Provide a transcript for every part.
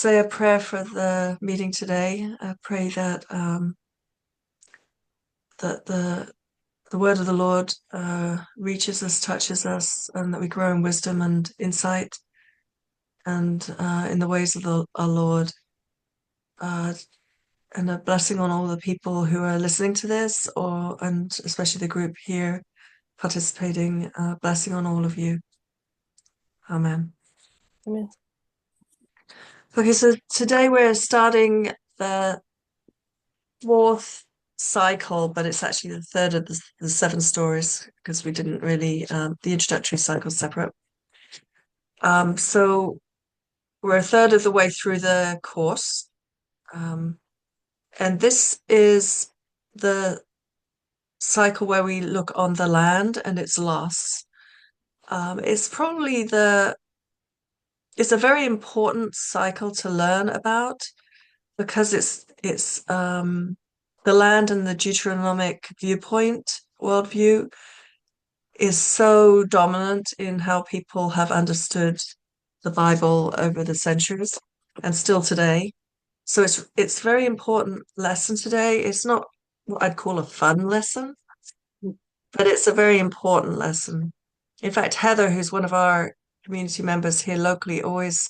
say a prayer for the meeting today. I pray that that the word of the Lord reaches us, touches us, and that we grow in wisdom and insight and in the ways of our Lord. Uh, and a blessing on all the people who are listening to this, and especially the group here participating. Blessing on all of you. Amen. Amen. Okay, so today we're starting the fourth cycle, but it's actually the third of the seven stories because we didn't really, the introductory cycle separate. So we're a third of the way through the course. And this is the cycle where we look on the land and its loss. It's probably it's a very important cycle to learn about because it's the land and the Deuteronomic viewpoint, worldview, is so dominant in how people have understood the Bible over the centuries and still today. So it's a very important lesson today. It's not what I'd call a fun lesson, but it's a very important lesson. In fact, Heather, who's one of our community members here locally, always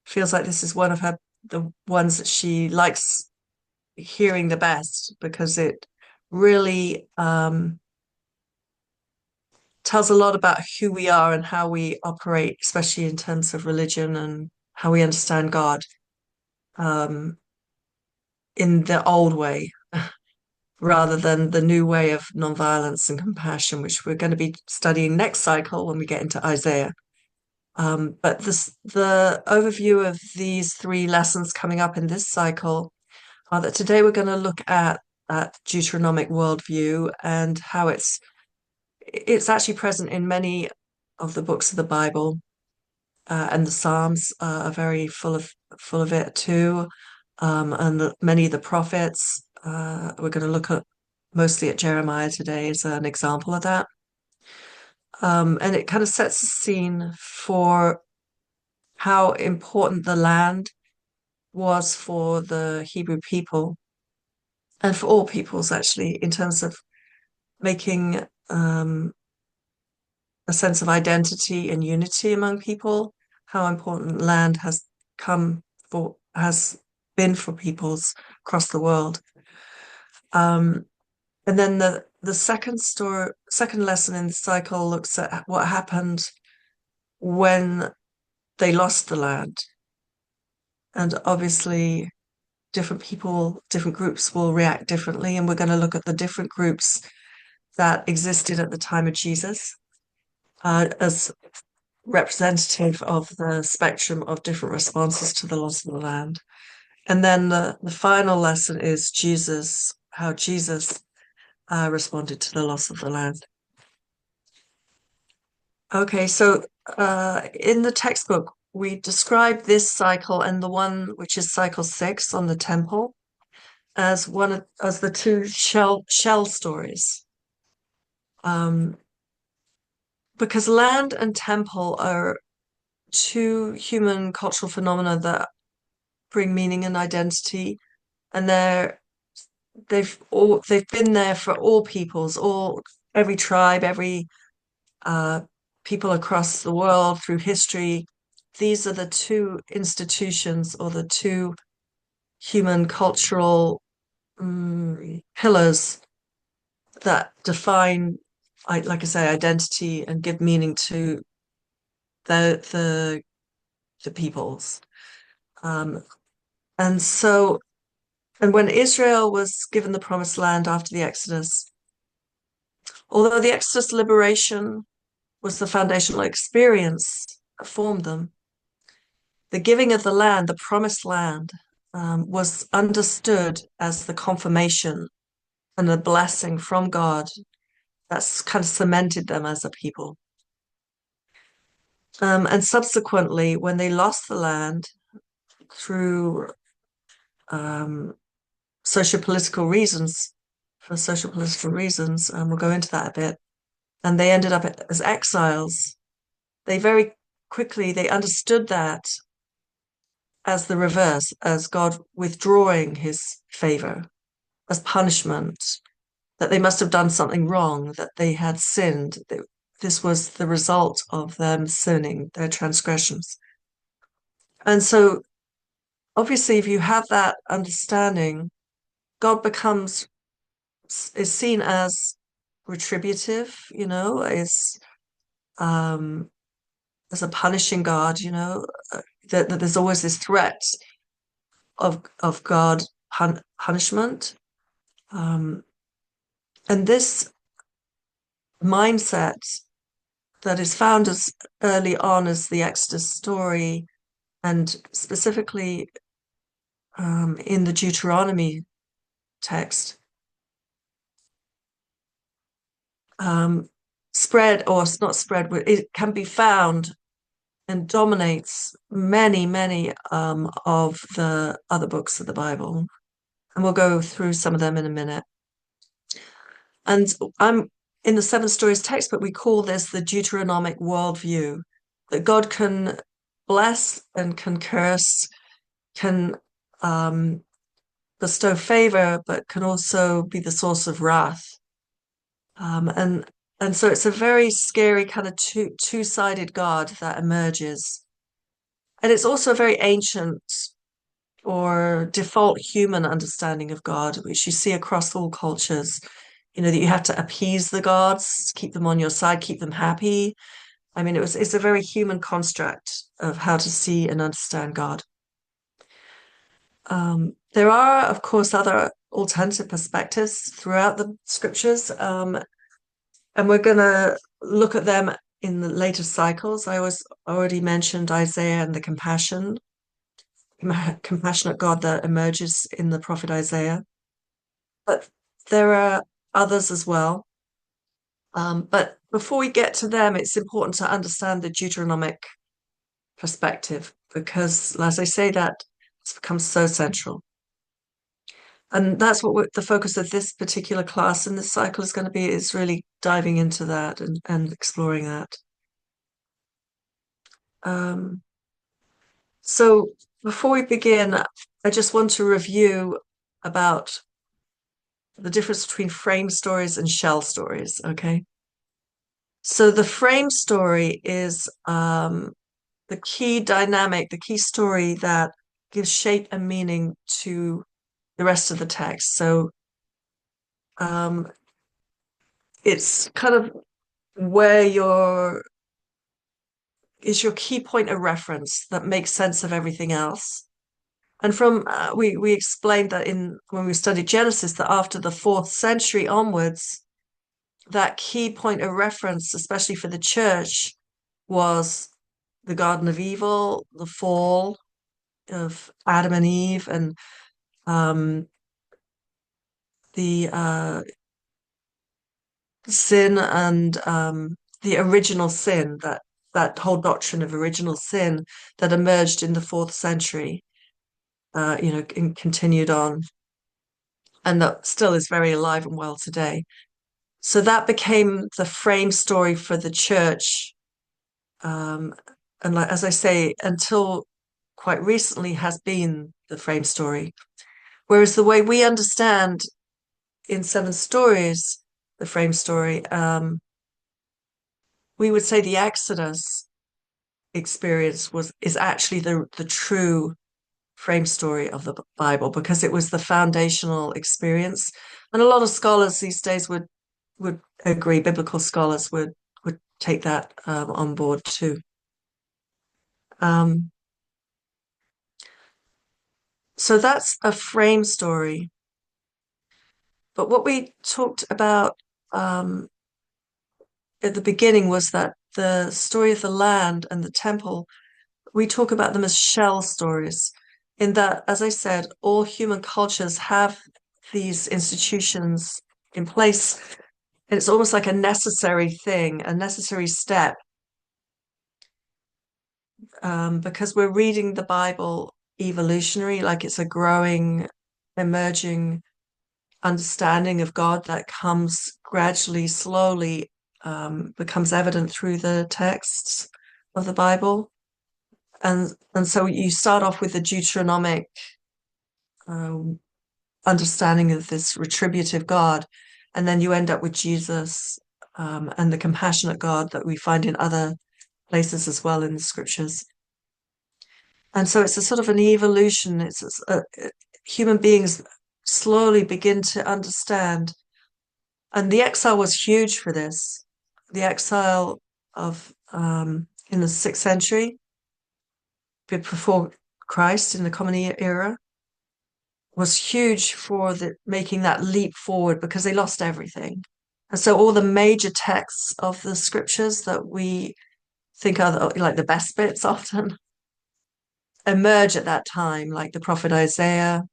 feels like this is one of the ones that she likes hearing the best because it really tells a lot about who we are and how we operate, especially in terms of religion and how we understand God um, in the old way rather than the new way of nonviolence and compassion, which we're going to be studying next cycle when we get into Isaiah. But the overview of these three lessons coming up in this cycle are that today we're going to look at Deuteronomic worldview and how it's actually present in many of the books of the Bible, and the Psalms are very full of it too, and many of the prophets. We're going to look at mostly at Jeremiah today as an example of that, and it kind of sets the scene for how important the land was for the Hebrew people and for all peoples actually in terms of making a sense of identity and unity among people, how important land has been for peoples across the world. Um, and then the second lesson in the cycle looks at what happened when they lost the land. And obviously different people, different groups will react differently. And we're going to look at the different groups that existed at the time of Jesus as representative of the spectrum of different responses to the loss of the land. And then the final lesson is how Jesus responded to the loss of the land. Okay, so in the textbook, we describe this cycle and the one which is cycle 6 on the temple as the two shell stories. Because land and temple are two human cultural phenomena that bring meaning and identity, and they've been there for all peoples, every tribe, every uh, people across the world through history. These are the two institutions or the two human cultural pillars that define, like I say, identity and give meaning to the the the peoples. Um, and so, and when Israel was given the promised land after the Exodus, although the Exodus liberation was the foundational experience that formed them, the giving of the land, the promised land, was understood as the confirmation and the blessing from God that's kind of cemented them as a people. And subsequently, when they lost the land through um, socio-political reasons, for social political reasons, and we'll go into that a bit, and they ended up as exiles, they very quickly they understood that as the reverse, as God withdrawing his favor, as punishment, that they must have done something wrong, that they had sinned. This was the result of them sinning, their transgressions. And so, obviously, if you have that understanding, God becomes is seen as retributive, um, as a punishing God, that there's always this threat of God punishment. Um, and this mindset that is found as early on as the Exodus story, and specifically in the Deuteronomy text, um, spread or not spread, it can be found and dominates many, many of the other books of the Bible. And we'll go through some of them in a minute. And I'm in the Seven Stories textbook, we call this the Deuteronomic worldview, that God can bless and can curse, can bestow favor, but can also be the source of wrath. And so it's a very scary kind of two-sided God that emerges. And it's also a very ancient or default human understanding of God, which you see across all cultures. That you have to appease the gods, keep them on your side, keep them happy. I mean, it's a very human construct of how to see and understand God. There are, of course, other alternative perspectives throughout the scriptures, and we're going to look at them in the later cycles. I was already mentioned Isaiah and the compassionate God that emerges in the prophet Isaiah. But there are others as well. But before we get to them, it's important to understand the Deuteronomic perspective because, as I say, that it's become so central. And that's what the focus of this particular class in this cycle is going to be, is really diving into that and exploring that. Um, so before we begin, I just want to review about the difference between frame stories and shell stories, okay? So the frame story is the key dynamic, the key story that gives shape and meaning to the rest of the text. So um, it's kind of where is your key point of reference that makes sense of everything else. And from we explained that in when we studied Genesis, that after the 4th century onwards, that key point of reference, especially for the church, was the Garden of Evil, the fall of Adam and Eve, and um, the sin and the original sin, that whole doctrine of original sin that emerged in the 4th century, and continued on, and that still is very alive and well today. So that became the frame story for the church. And like, as I say, until quite recently has been the frame story. Whereas the way we understand in Seven Stories, the frame story, we would say the Exodus experience is actually the true frame story of the Bible because it was the foundational experience. And a lot of scholars these days would agree, biblical scholars would take that on board too. Um, so that's a frame story. But what we talked about at the beginning was that the story of the land and the temple, we talk about them as shell stories, in that, as I said, all human cultures have these institutions in place. And it's almost like a necessary thing, a necessary step, because we're reading the Bible evolutionary, like it's a growing, emerging understanding of God that comes gradually, slowly, becomes evident through the texts of the Bible. And so you start off with the Deuteronomic uh, understanding of this retributive God, and then you end up with Jesus and the compassionate God that we find in other places as well in the scriptures. And so it's a sort of an evolution. Human beings slowly begin to understand. And the exile was huge for this. The exile of in the 6th century, before Christ, in the Common Era, was huge for making that leap forward because they lost everything. And so all the major texts of the scriptures that we think are like the best bits often emerge at that time, like the prophet Isaiah.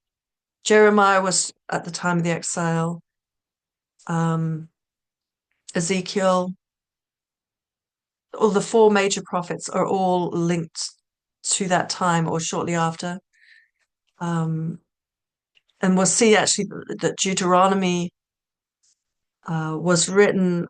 Jeremiah was at the time of the exile. Um, Ezekiel, all the four major prophets are all linked to that time or shortly after. Um, and we'll see actually that Deuteronomy was written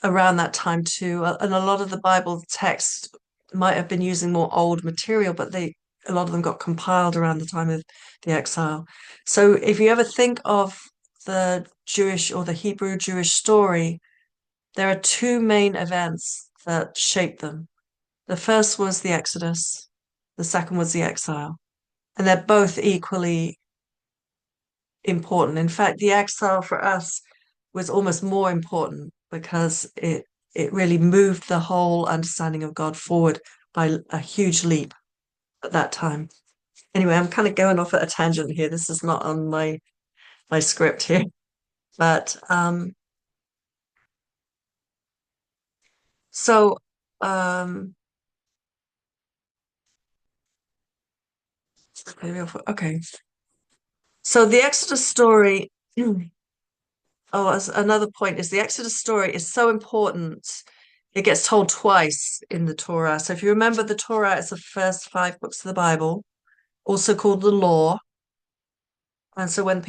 around that time too. And a lot of the Bible text might have been using more old material, but a lot of them got compiled around the time of the exile. So if you ever think of the Jewish or the Hebrew Jewish story, there are two main events that shape them. The first was the Exodus, the second was the exile, and they're both equally important. In fact, the exile for us was almost more important because it really moved the whole understanding of God forward by a huge leap at that time. Anyway, I'm kind of going off at a tangent here. This is not on my script here, but so um, okay. So the Exodus story. Oh, as another point is the Exodus story is so important. It gets told twice in the Torah. So if you remember, the Torah is the first five books of the Bible, also called the law. And so when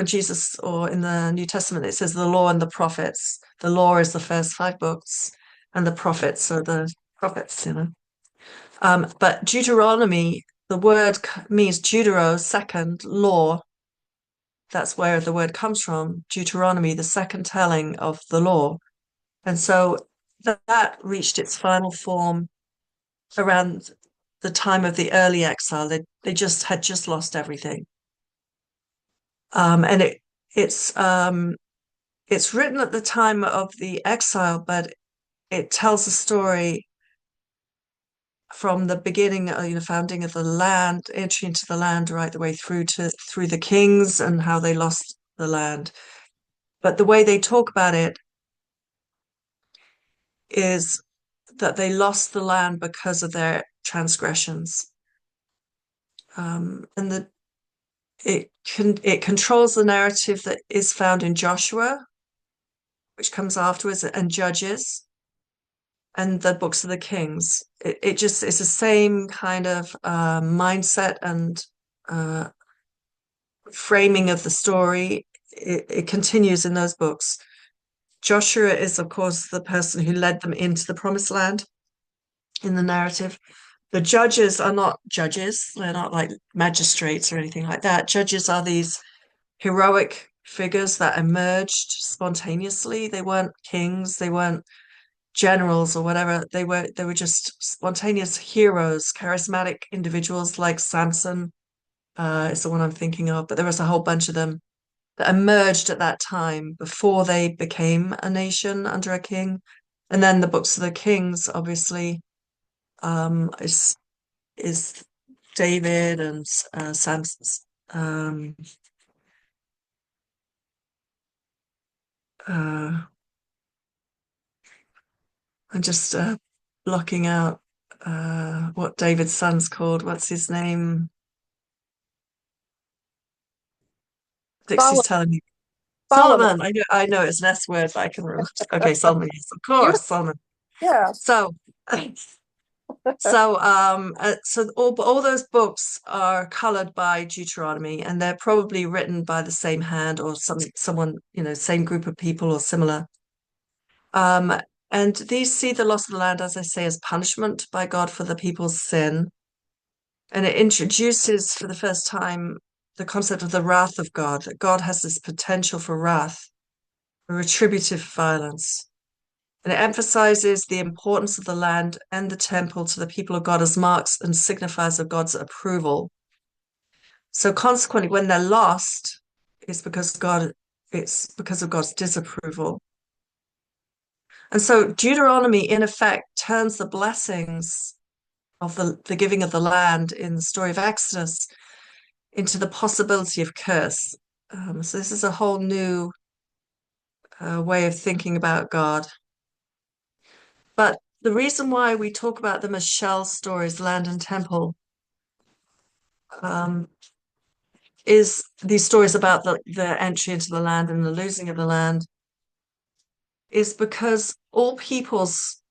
Jesus, or in the New Testament, it says the law and the prophets. The law is the first five books, and the prophets are the prophets. But Deuteronomy, the word means Deutero, second, law. That's where the word comes from. Deuteronomy, the second telling of the law. And so that reached its final form around the time of the early exile. They just had just lost everything. And it's written at the time of the exile, but it tells the story from the beginning, founding of the land, entry into the land, right the way through the kings and how they lost the land. But the way they talk about it is that they lost the land because of their transgressions. And it controls the narrative that is found in Joshua, which comes afterwards, and Judges, and the books of the Kings. It just is the same kind of mindset and uh, framing of the story. It continues in those books. Joshua is, of course, the person who led them into the promised land in the narrative. The judges are not judges, they're not like magistrates or anything like that. Judges are these heroic figures that emerged spontaneously. They weren't kings, they weren't generals or whatever. They were just spontaneous heroes, charismatic individuals like Samson is the one I'm thinking of, but there was a whole bunch of them that emerged at that time before they became a nation under a king. And then the books of the kings, obviously, is David and Samson's. Uh, I'm just blocking out what David's son's called. What's his name? Dixie's Solomon. telling me. Solomon. Solomon. I know it's an S word, but I can remember. Okay, Solomon. Yes, of You, course, Solomon. yeah. So, so all those books are colored by Deuteronomy, and they're probably written by the same hand or someone, same group of people or similar. And these see the loss of the land, as I say, as punishment by God for the people's sin. And it introduces for the first time the concept of the wrath of God, that God has this potential for wrath, for retributive violence. And it emphasizes the importance of the land and the temple to the people of God as marks and signifiers of God's approval. So consequently, when they're lost, it's because of God's disapproval. And so Deuteronomy, in effect, turns the blessings of the giving of the land in the story of Exodus into the possibility of curse. So this is a whole new way of thinking about God. But the reason why we talk about them as shell stories, land and temple, um, is these stories about the entry into the land and the losing of the land, is because all peoples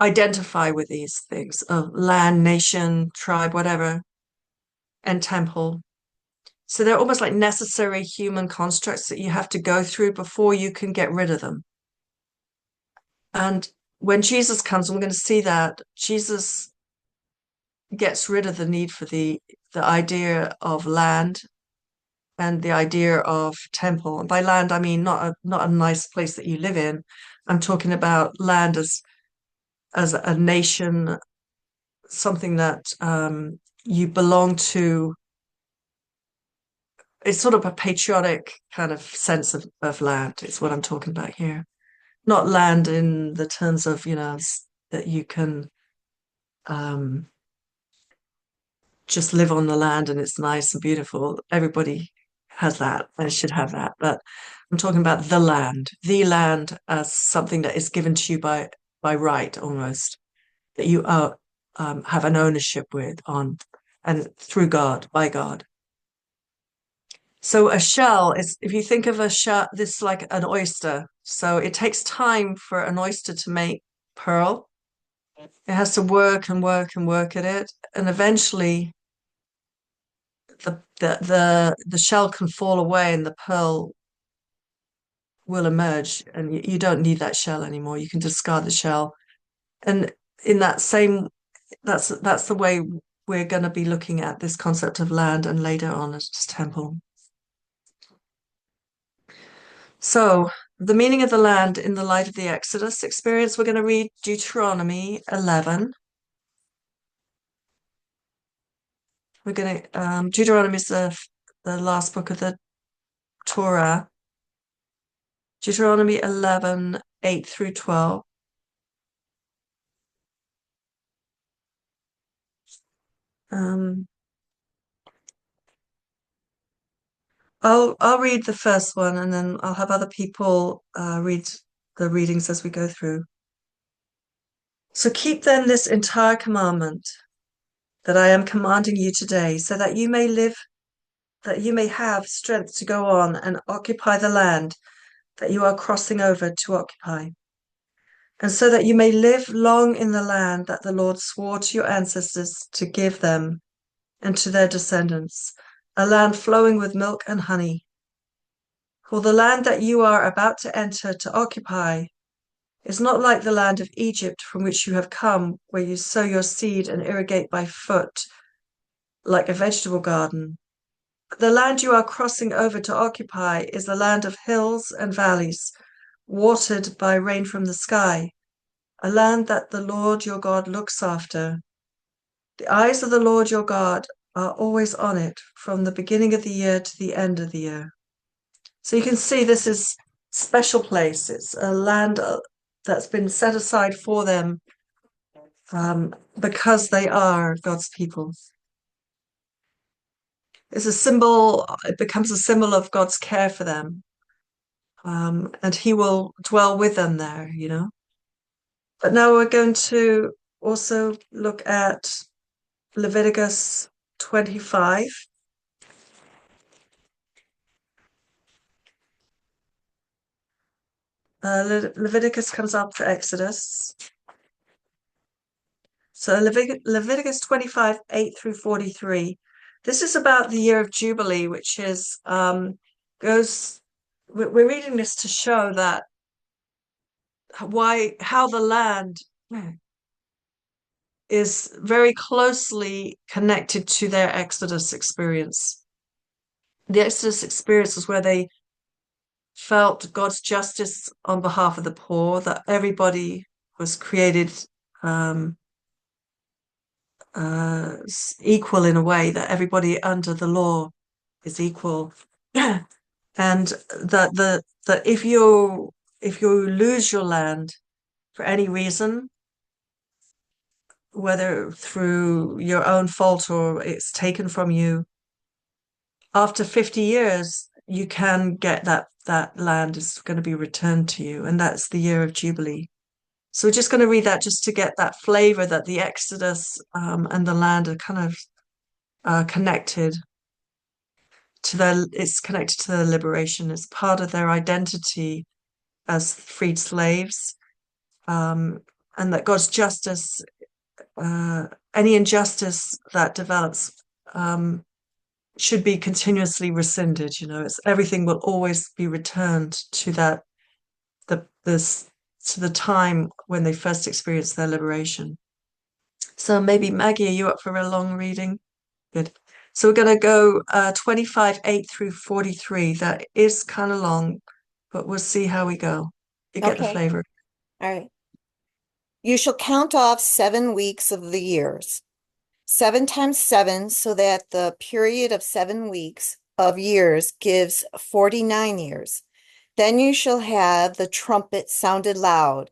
identify with these things of land, nation, tribe, whatever, and temple. So they're almost like necessary human constructs that you have to go through before you can get rid of them. And when Jesus comes, and we're going to see that Jesus gets rid of the need for the idea of land and the idea of temple. And by land, I mean not a nice place that you live in. I'm talking about land as a nation, something that you belong to. It's sort of a patriotic kind of sense of land. It's what I'm talking about here. Not land in the terms of, that you can um, just live on the land and it's nice and beautiful. Everybody has that and should have that. But I'm talking about the land as something that is given to you by right almost, that you have an ownership with on and through God, by God. So a shell is, if you think of a shell, this is like an oyster. So it takes time for an oyster to make pearl. It has to work and work and work at it. And eventually the shell can fall away and the pearl will emerge and you don't need that shell anymore. You can discard the shell. And in that same, that's the way we're going to be looking at this concept of land and later on as temple. So the meaning of the land in the light of the Exodus experience, we're going to read Deuteronomy 11. We're going to, Deuteronomy is the last book of the Torah. Deuteronomy 11, 8 through 12. Um, I'll read the first one and then I'll have other people read the readings as we go through. So keep then this entire commandment that I am commanding you today, so that you may live, that you may have strength to go on and occupy the land that you are crossing over to occupy, and so that you may live long in the land that the Lord swore to your ancestors to give them and to their descendants, a land flowing with milk and honey. For the land that you are about to enter to occupy is not like the land of Egypt from which you have come, where you sow your seed and irrigate by foot like a vegetable garden. The land you are crossing over to occupy is a land of hills and valleys, watered by rain from the sky, a land that the Lord your God looks after. The eyes of the Lord your God are always on it, from the beginning of the year to the end of the year. So you can see this is special place. It's a land that's been set aside for them because they are God's people. It's a symbol, it becomes a symbol of God's care for them. And he will dwell with them there. But now we're going to also look at Leviticus 25. Leviticus comes after Exodus. So Leviticus 25, 8 through 43. This is about the year of Jubilee, which is we're reading this to show that how the land is very closely connected to their Exodus experience. The Exodus experience was where they felt God's justice on behalf of the poor, that everybody was created um, equal in a way, that everybody under the law is equal, and that if you lose your land for any reason, whether through your own fault or it's taken from you, after 50 years, you can get that land is going to be returned to you, and that's the year of Jubilee. So we're just going to read that just to get that flavor that the Exodus and the land are kind of connected it's connected to their liberation. It's part of their identity as freed slaves, um, and that God's justice, uh, any injustice that develops, um, should be continuously rescinded. It's everything will always be returned to this to the time when they first experienced their liberation. So maybe Maggie, are you up for a long reading? Good. So we're going to go 25, 8 through 43. That is kind of long, but we'll see how we go. You get the Okay. flavor. All right. You shall count off 7 weeks of the years, 7 times 7, so that the period of 7 weeks of years gives 49 years. Then you shall have the trumpet sounded loud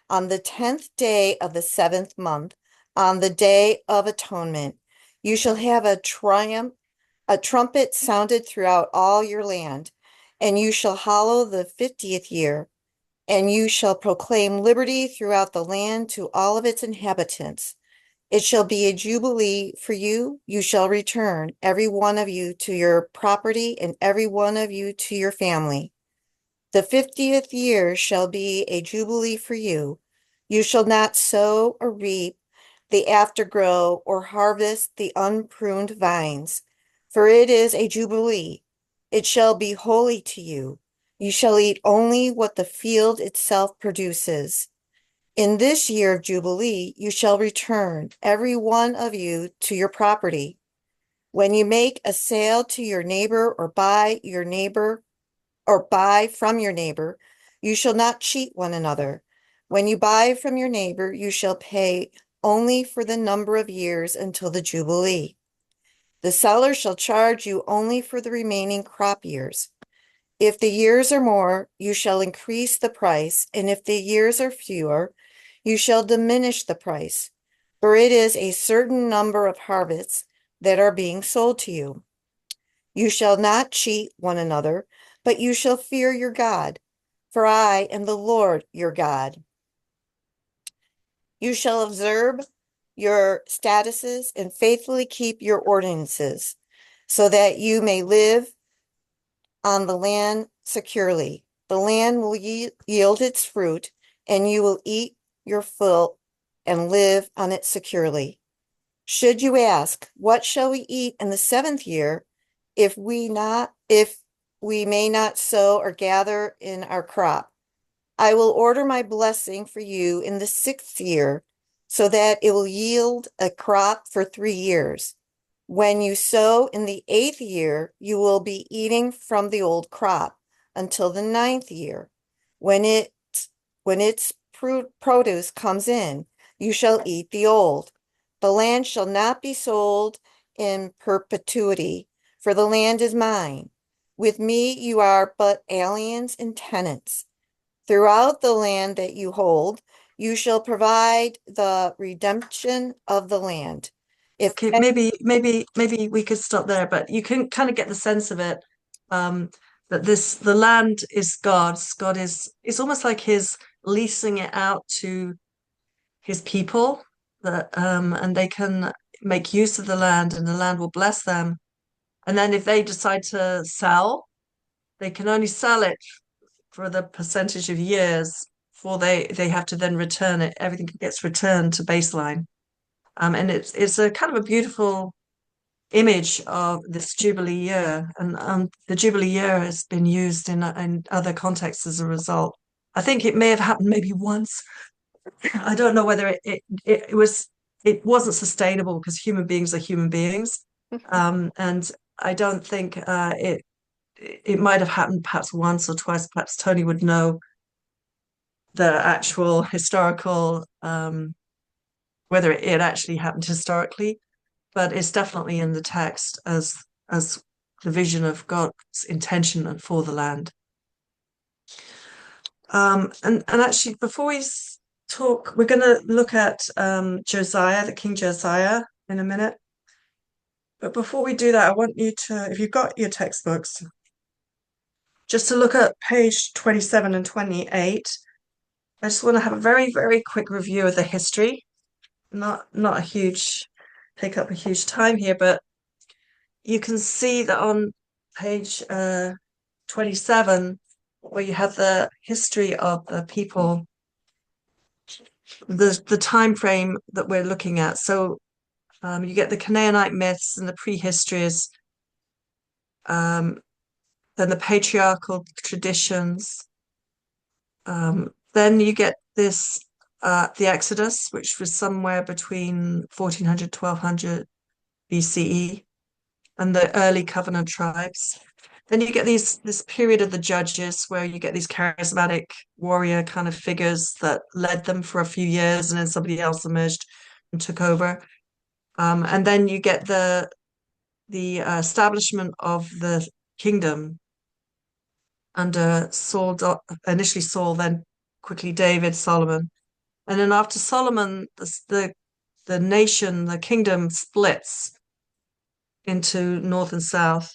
on the 10th day of the 7th month, on the day of atonement. You shall have a trumpet sounded throughout all your land, and you shall hallow the 50th year. And you shall proclaim liberty throughout the land to all of its inhabitants. It shall be a jubilee for you. You shall return, every one of you, to your property, and every one of you to your family. The 50th year shall be a jubilee for you. You shall not sow or reap the aftergrow or harvest the unpruned vines, for it is a jubilee. It shall be holy to you. You shall eat only what the field itself produces. In this year of Jubilee, you shall return, every one of you, to your property. When you make a sale to your neighbor or buy from your neighbor, you shall not cheat one another. When you buy from your neighbor, you shall pay only for the number of years until the Jubilee. The seller shall charge you only for the remaining crop years. If the years are more, you shall increase the price, and if the years are fewer, you shall diminish the price, for it is a certain number of harvests that are being sold to you. You shall not cheat one another, but you shall fear your God, for I am the Lord your God. You shall observe your statutes and faithfully keep your ordinances, so that you may live on the land securely. The land will yield its fruit, and you will eat your fill and live on it securely. Should you ask, what shall we eat in the 7th year, if we may not sow or gather in our crop? I will order my blessing for you in the 6th year, so that it will yield a crop for 3 years. When you sow in the 8th year, you will be eating from the old crop until the 9th year. When its produce comes in, you shall eat the old. The land shall not be sold in perpetuity, for the land is mine. With me you are but aliens and tenants. Throughout the land that you hold, you shall provide the redemption of the land. If Okay, maybe we could stop there, but you can kind of get the sense of it. Um, that the land is God's. God is it's almost like His leasing it out to His people, and they can make use of the land, and the land will bless them. And then if they decide to sell, they can only sell it for the percentage of years before they have to then return it. Everything gets returned to baseline. And it's a kind of a beautiful image of this Jubilee year, and the Jubilee year has been used in other contexts as a result. I think it may have happened maybe once. I don't know whether it wasn't sustainable because human beings are human beings. And I don't think it might have happened perhaps once or twice. Perhaps Tony would know the actual historical whether it actually happened historically, but it's definitely in the text as the vision of God's intention for the land. And actually, before we talk, we're going to look at Josiah, the King Josiah, in a minute. But before we do that, I want you to, if you've got your textbooks, just to look at page 27 and 28. I just want to have a very, very quick review of the history. Not a huge, take up a huge time here, but you can see that on page 27, where you have the history of the people, the time frame that we're looking at. So you get the Canaanite myths and the prehistories, um, then the patriarchal traditions. Then you get this the Exodus, which was somewhere between 1400 1200 BCE, and the early covenant tribes. Then you get this period of the judges where you get these charismatic warrior kind of figures that led them for a few years, and then somebody else emerged and took over. And then you get the establishment of the kingdom under Saul, initially Saul, then quickly David, Solomon. And then after Solomon, the nation, the kingdom splits into north and south.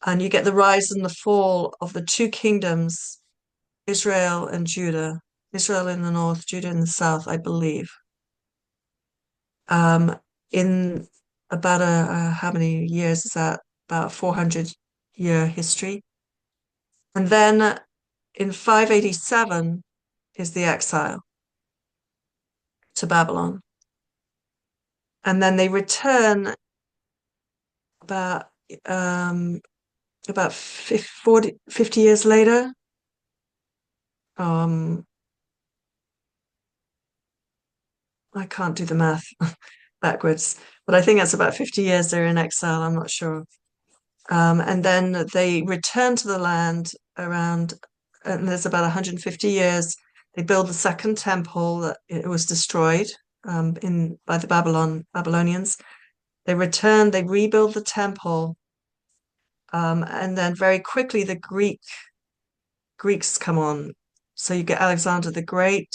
And you get the rise and the fall of the two kingdoms, Israel and Judah. Israel in the north, Judah in the south, I believe. In about how many years is that? About 400-year history. And then in 587 is the exile to Babylon. And then they return about about 50 years later. Um, I can't do the math backwards, but I think that's about 50 years they're in exile. I'm not sure. And then they return to the land around, and there's about 150 years. They build the second temple that it was destroyed in by the Babylonians. They return, they rebuild the temple, and then very quickly the Greeks come on. So you get Alexander the Great,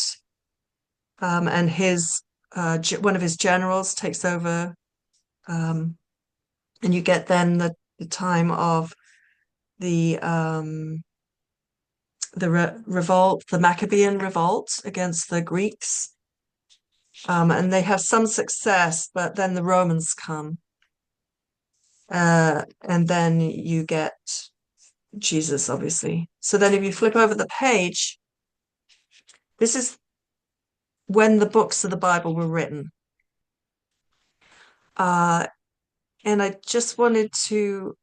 and his one of his generals takes over, and you get then the time of the revolt, the Maccabean revolt against the Greeks, and they have some success, but then the Romans come, and then you get Jesus, obviously. So then, if you flip over the page, this is when the books of the Bible were written. Uh, and I just wanted to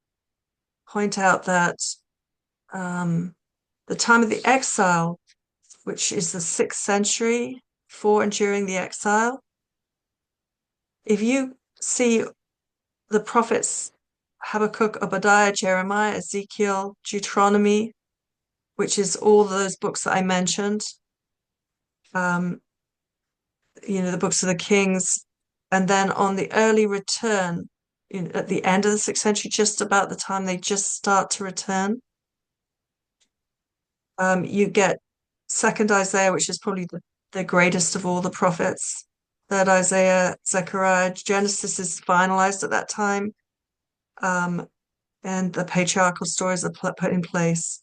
point out that the time of the exile, which is the 6th century, before and during the exile, if you see the prophets Habakkuk, Obadiah, Jeremiah, Ezekiel, Deuteronomy, which is all those books that I mentioned, um, the books of the Kings, and then on the early return, at the end of the 6th century, just about the time they just start to return, you get second Isaiah, which is probably the greatest of all the prophets. Third Isaiah, Zechariah, Genesis is finalized at that time, and the patriarchal stories are put in place.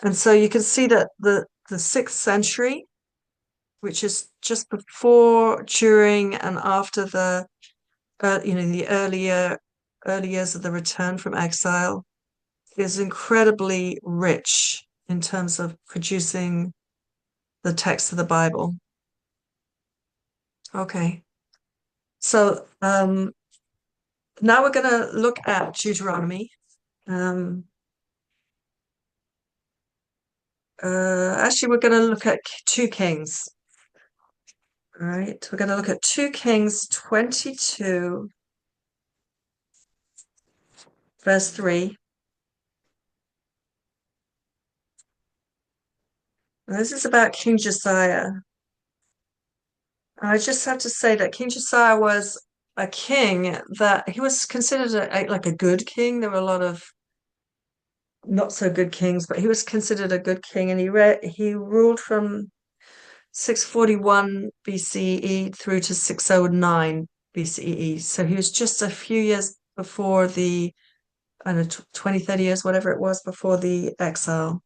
And so you can see that the 6th century, which is just before, during, and after the early years of the return from exile, is incredibly rich in terms of producing the text of the Bible. Okay, so now we're going to look at Deuteronomy. Actually, we're going to look at 2 Kings. All right, we're going to look at 2 Kings 22, verse 3. And this is about King Josiah. I just have to say that King Josiah was a king that he was considered like a good king. There were a lot of not so good kings, but he was considered a good king, and he ruled from 641 BCE through to 609 BCE. So he was just a few years before the, I don't know, 20, 30 years, whatever it was, before the exile.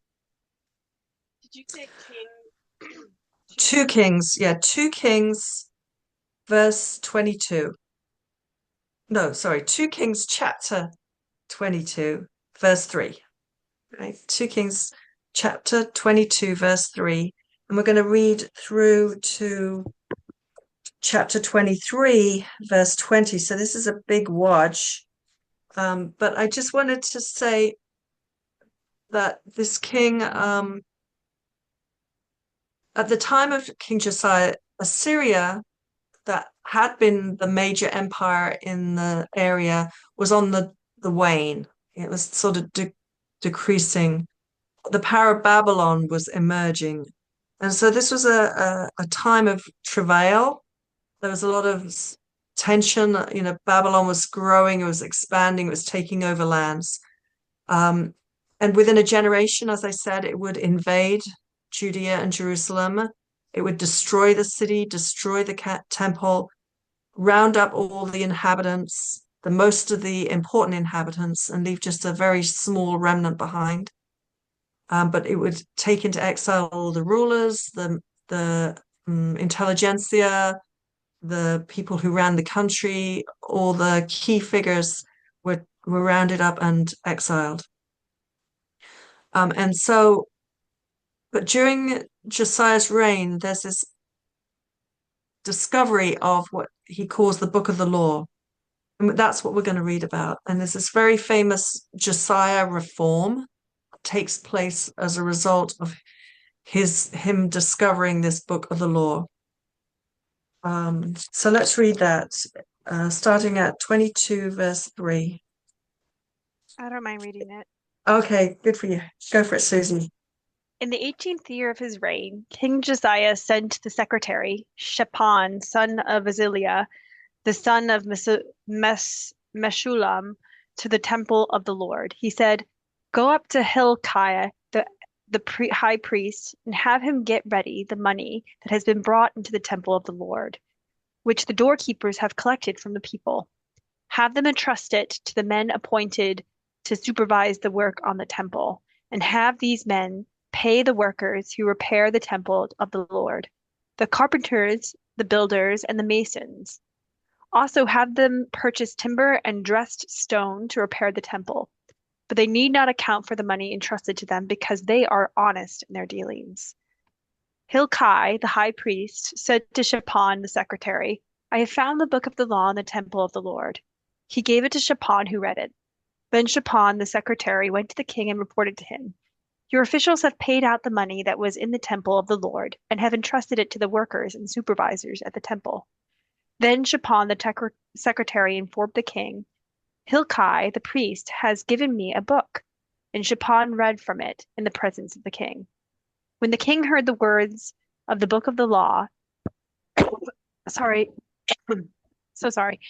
Did you say King 2 2? Kings, yeah, 2 Kings, verse 22. No, sorry, 2 Kings chapter 22, verse 3. Right? 2 Kings chapter 22, verse 3. And we're going to read through to chapter 23, verse 20. So this is a big watch. But I just wanted to say that this king, at the time of King Josiah, Assyria, that had been the major empire in the area, was on the wane. It was sort of decreasing. The power of Babylon was emerging. And so this was a time of travail. There was a lot of tension. Babylon was growing, it was expanding, it was taking over lands. Um, and within a generation, as I said, it would invade Judea and Jerusalem. It would destroy the city, destroy the temple, round up all the inhabitants, the most of the important inhabitants, and leave just a very small remnant behind. But it would take into exile all the rulers, the intelligentsia, the people who ran the country, all the key figures were rounded up and exiled. And so, but during Josiah's reign, there's this discovery of what he calls the Book of the Law. And that's what we're going to read about. And there's this very famous Josiah reform takes place as a result of him discovering this Book of the Law. So let's read that, starting at 22, verse 3. I don't mind reading it. Okay, good for you. Go for it, Susie. In the 18th year of his reign, King Josiah sent the secretary, Shaphan, son of Azaliah, the son of Meshullam, to the temple of the Lord. He said, "Go up to Hilkiah, the high priest, and have him get ready the money that has been brought into the temple of the Lord, which the doorkeepers have collected from the people. Have them entrust it to the men appointed to supervise the work on the temple, and have these men pay the workers who repair the temple of the Lord, the carpenters, the builders, and the masons. Also have them purchase timber and dressed stone to repair the temple, but they need not account for the money entrusted to them because they are honest in their dealings." Hilkiah, the high priest, said to Shaphan, the secretary, "I have found the book of the law in the temple of the Lord." He gave it to Shaphan, who read it. Then Shaphan, the secretary, went to the king and reported to him, "Your officials have paid out the money that was in the temple of the Lord and have entrusted it to the workers and supervisors at the temple." Then Shaphan, the secretary, informed the king, "Hilkiah, the priest, has given me a book." And Shaphan read from it in the presence of the king. When the king heard the words of the book of the law, sorry, so sorry,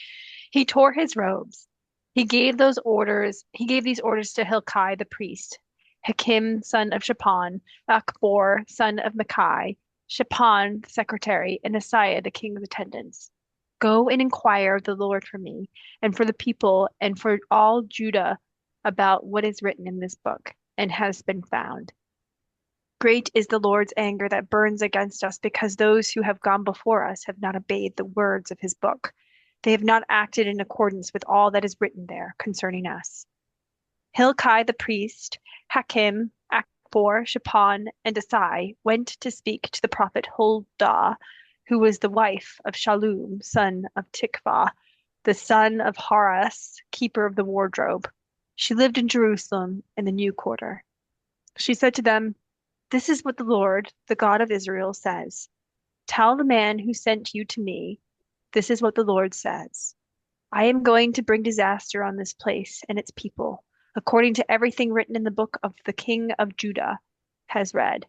he tore his robes. He gave these orders to Hilkiah the priest, Hakim son of Shaphan, Akbor son of Micaiah, Shaphan the secretary, and Asaiah the king's attendants. "Go and inquire of the Lord for me, and for the people, and for all Judah about what is written in this book, and has been found. Great is the Lord's anger that burns against us, because those who have gone before us have not obeyed the words of his book. They have not acted in accordance with all that is written there concerning us." Hilkiah the priest, Hakim, Akbor, Shaphan, and Asai went to speak to the prophet Huldah, who was the wife of Shallum, son of Tikvah, the son of Harus, keeper of the wardrobe. She lived in Jerusalem in the new quarter. She said to them, This is what the Lord, the God of Israel, says. Tell the man who sent you to me, this is what the Lord says. I am going to bring disaster on this place and its people, according to everything written in the book of the king of Judah has read.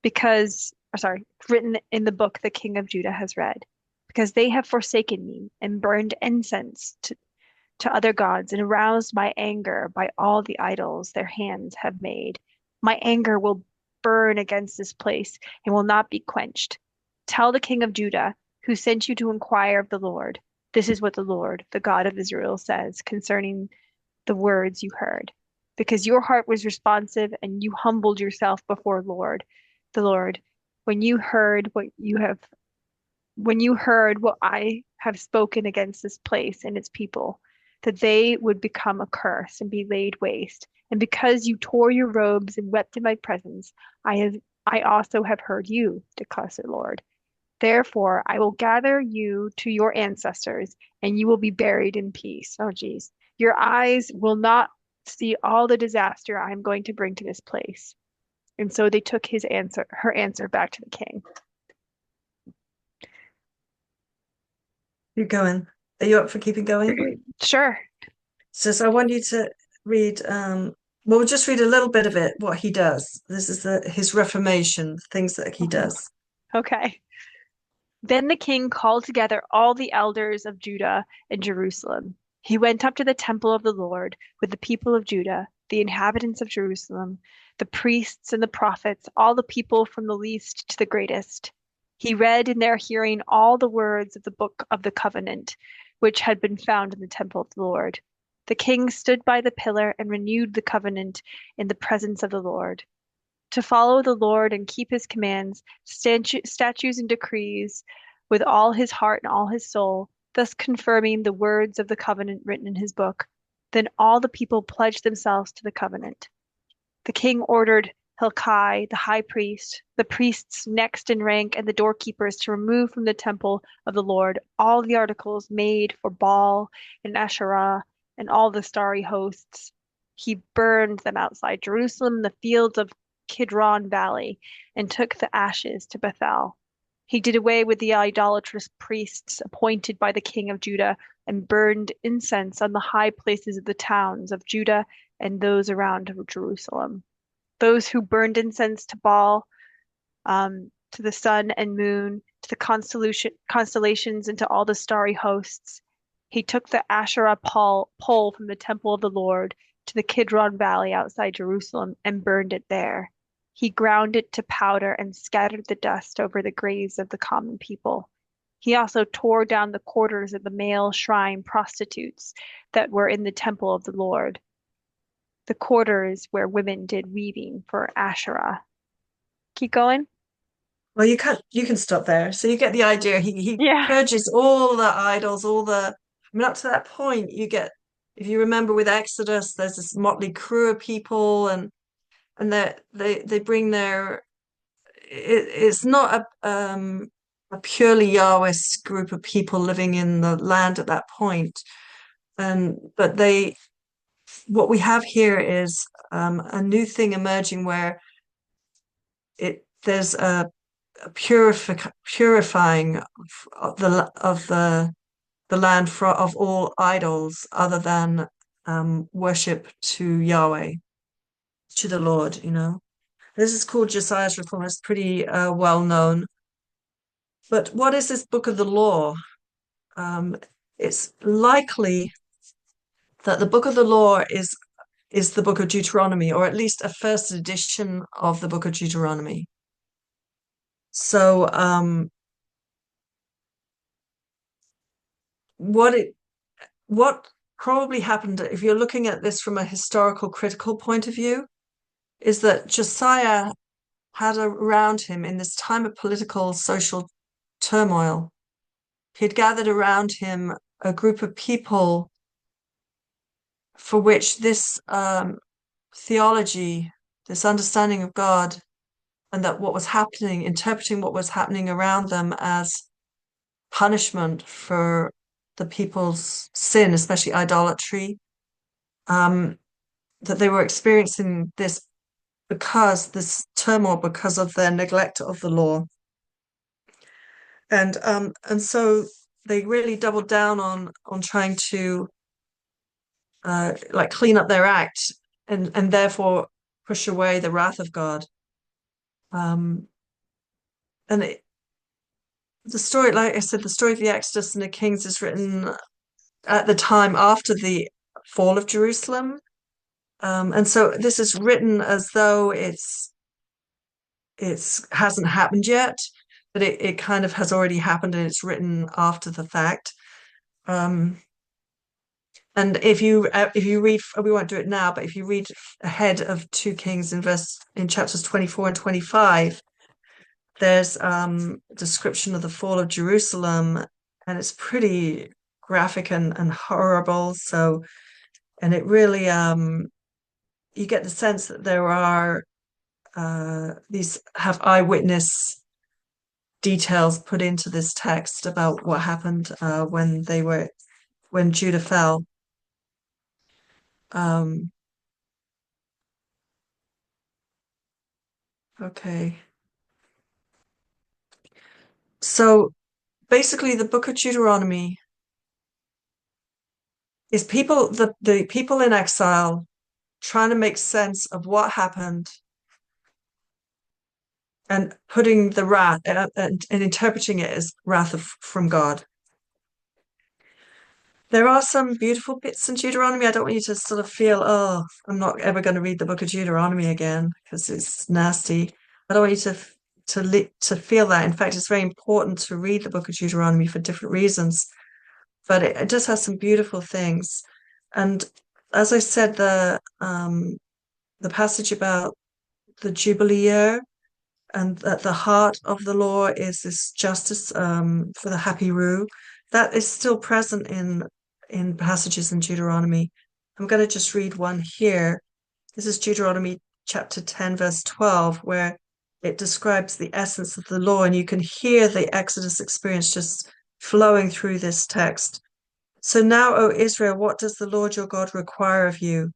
Written in the book the king of Judah has read. Because they have forsaken me and burned incense to other gods and aroused my anger by all the idols their hands have made. My anger will burn against this place and will not be quenched. Tell the king of Judah, who sent you to inquire of the Lord, this is what the Lord, the God of Israel, says concerning the words you heard. Because your heart was responsive and you humbled yourself before the Lord, when you heard what I have spoken against this place and its people, that they would become a curse and be laid waste. And because you tore your robes and wept in my presence, I also have heard you, declares the Lord. Therefore, I will gather you to your ancestors, and you will be buried in peace. Oh, geez. Your eyes will not see all the disaster I am going to bring to this place. And so they took her answer back to the king. Keep going. Are you up for keeping going? Sure. So I want you to read, we'll just read a little bit of it, what he does. This is his reformation, things that he does. Okay. Then the king called together all the elders of Judah and Jerusalem. He went up to the temple of the Lord with the people of Judah, the inhabitants of Jerusalem, the priests and the prophets, all the people from the least to the greatest. He read in their hearing all the words of the book of the covenant, which had been found in the temple of the Lord. The king stood by the pillar and renewed the covenant in the presence of the Lord. To follow the Lord and keep his commands, statutes and decrees with all his heart and all his soul, thus confirming the words of the covenant written in his book. Then all the people pledged themselves to the covenant. The king ordered Hilkiah, the high priest, the priests next in rank, and the doorkeepers to remove from the temple of the Lord all the articles made for Baal and Asherah and all the starry hosts. He burned them outside Jerusalem in the fields of Kidron Valley and took the ashes to Bethel. He did away with the idolatrous priests appointed by the king of Judah and burned incense on the high places of the towns of Judah and those around Jerusalem. Those who burned incense to Baal, to the sun and moon, to the constellations, and to all the starry hosts. He took the Asherah pole from the temple of the Lord to the Kidron Valley outside Jerusalem and burned it there. He ground it to powder and scattered the dust over the graves of the common people. He also tore down the quarters of the male shrine prostitutes that were in the temple of the Lord, the quarters where women did weaving for Asherah. Keep going. Well, you can stop there. So you get the idea. He Yeah. purges all the idols, I mean, up to that point, you get, if you remember with Exodus, there's this motley crew of people and they bring it's not a purely Yahwist group of people living in the land at that point. But what we have here is a new thing emerging where there's a purifying of the land of all idols other than worship to Yahweh, to the Lord, you know. This is called Josiah's Reform. It's pretty well known. But what is this book of the law? It's likely that the book of the law is the book of Deuteronomy, or at least a first edition of the book of Deuteronomy. So what probably happened, if you're looking at this from a historical critical point of view, is that Josiah had around him in this time of political social turmoil, he'd gathered around him a group of people for which this theology, this understanding of God, and that what was happening, interpreting what was happening around them as punishment for the people's sin, especially idolatry, that they were experiencing this because this turmoil, because of their neglect of the law. And so they really doubled down on trying to like clean up their act and therefore push away the wrath of God. Um, and the story, like I said, the story of the Exodus and the Kings is written at the time after the fall of Jerusalem. And so this is written as though it's hasn't happened yet, but it kind of has already happened and it's written after the fact. And if you read, we won't do it now, but if you read ahead of 2 Kings in chapters 24 and 25, there's a description of the fall of Jerusalem, and it's pretty graphic and horrible. So, and it really you get the sense that there are these have eyewitness details put into this text about what happened when Judah fell. Um, okay. So basically the book of Deuteronomy is the people in exile trying to make sense of what happened and putting the wrath and interpreting it as from God. There are some beautiful bits in Deuteronomy. I don't want you to sort of feel, oh, I'm not ever going to read the book of Deuteronomy again because it's nasty. I don't want you to feel that. In fact, it's very important to read the book of Deuteronomy for different reasons, but it does have some beautiful things. And as I said, the passage about the Jubilee year and that the heart of the law is this justice for the happy rule, that is still present in passages in Deuteronomy. I'm going to just read one here. This is Deuteronomy chapter 10, verse 12, where it describes the essence of the law, and you can hear the Exodus experience just flowing through this text. So now, O Israel, what does the Lord your God require of you?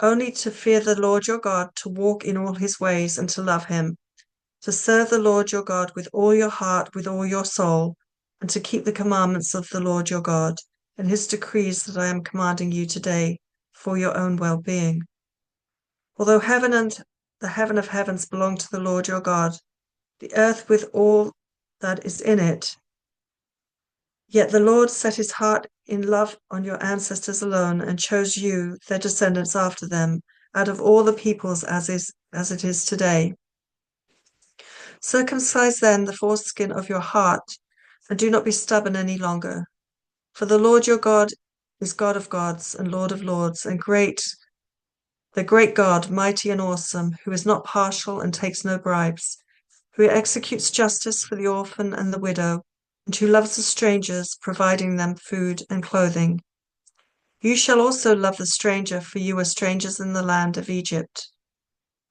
Only to fear the Lord your God, to walk in all his ways, and to love him, to serve the Lord your God with all your heart, with all your soul, and to keep the commandments of the Lord your God, and his decrees that I am commanding you today for your own well-being. Although heaven and the heaven of heavens belong to the Lord your God, the earth with all that is in it, yet the Lord set his heart in love on your ancestors alone and chose you, their descendants after them, out of all the peoples as it is today. Circumcise then the foreskin of your heart, and do not be stubborn any longer. For the Lord your God is God of gods and Lord of lords, and the great God, mighty and awesome, who is not partial and takes no bribes, who executes justice for the orphan and the widow, and who loves the strangers, providing them food and clothing. You shall also love the stranger, for you are strangers in the land of Egypt.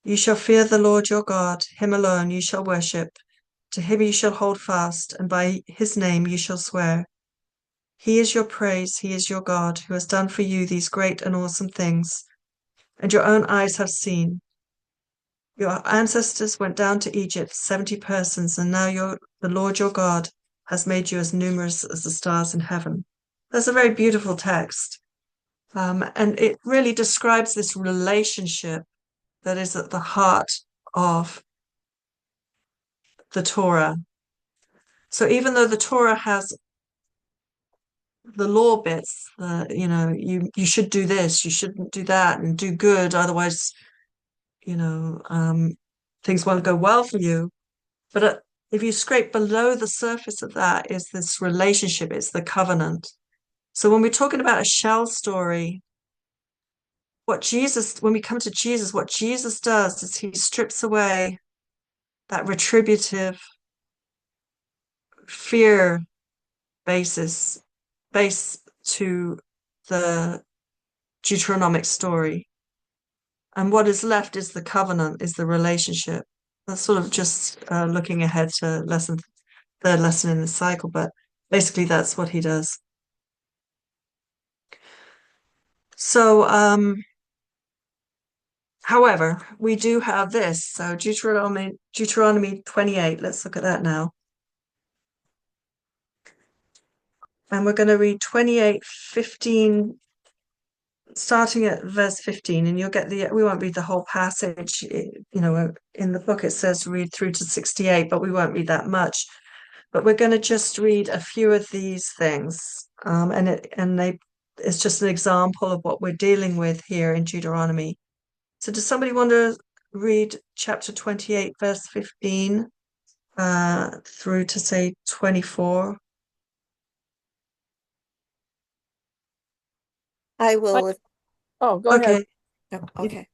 You shall fear the Lord your God, him alone you shall worship. To him you shall hold fast, and by his name you shall swear. He is your praise, he is your God, who has done for you these great and awesome things, and your own eyes have seen. Your ancestors went down to Egypt, 70 persons, and now the Lord your God has made you as numerous as the stars in heaven. That's a very beautiful text. And it really describes this relationship that is at the heart of the Torah. So even though the Torah has the law bits, you should do this, you shouldn't do that, and do good, otherwise, things won't go well for you. But if you scrape below the surface of that is this relationship, it's the covenant. So when we're talking about a shell story, when we come to Jesus, what Jesus does is he strips away that retributive fear base to the Deuteronomic story. And what is left is the covenant, is the relationship. That's sort of just looking ahead to third lesson in the cycle, but basically that's what he does. So However, we do have this. So Deuteronomy 28. Let's look at that now. And we're going to read 28:15, starting at verse 15, and you'll get we won't read the whole passage. In the book it says read through to 68, but we won't read that much. But we're going to just read a few of these things. It's just an example of what we're dealing with here in Deuteronomy. So does somebody want to read chapter 28, verse 15, through to say 24? I will. Oh, go ahead. Okay. Oh, okay.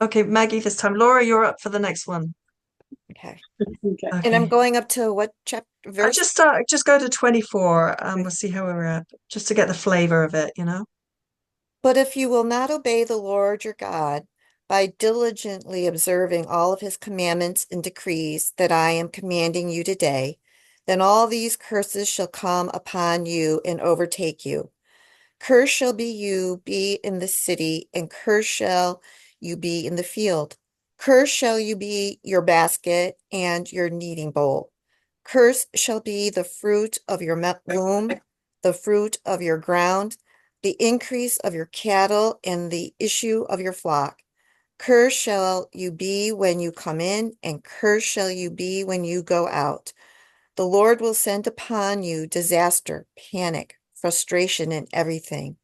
Okay, Maggie, this time. Laura, you're up for the next one. Okay. Okay. And I'm Okay. going up to what chapter I verse? just go to 24 and Okay. we'll see how we're at, just to get the flavor of it, you know? But if you will not obey the Lord your God by diligently observing all of his commandments and decrees that I am commanding you today, then all these curses shall come upon you and overtake you. Cursed shall be in the city, and cursed shall you be in the field. Cursed shall you be your basket and your kneading bowl. Cursed shall be the fruit of your womb, the fruit of your ground, the increase of your cattle, and the issue of your flock. Cursed shall you be when you come in, and cursed shall you be when you go out. The Lord will send upon you disaster, panic, frustration, and everything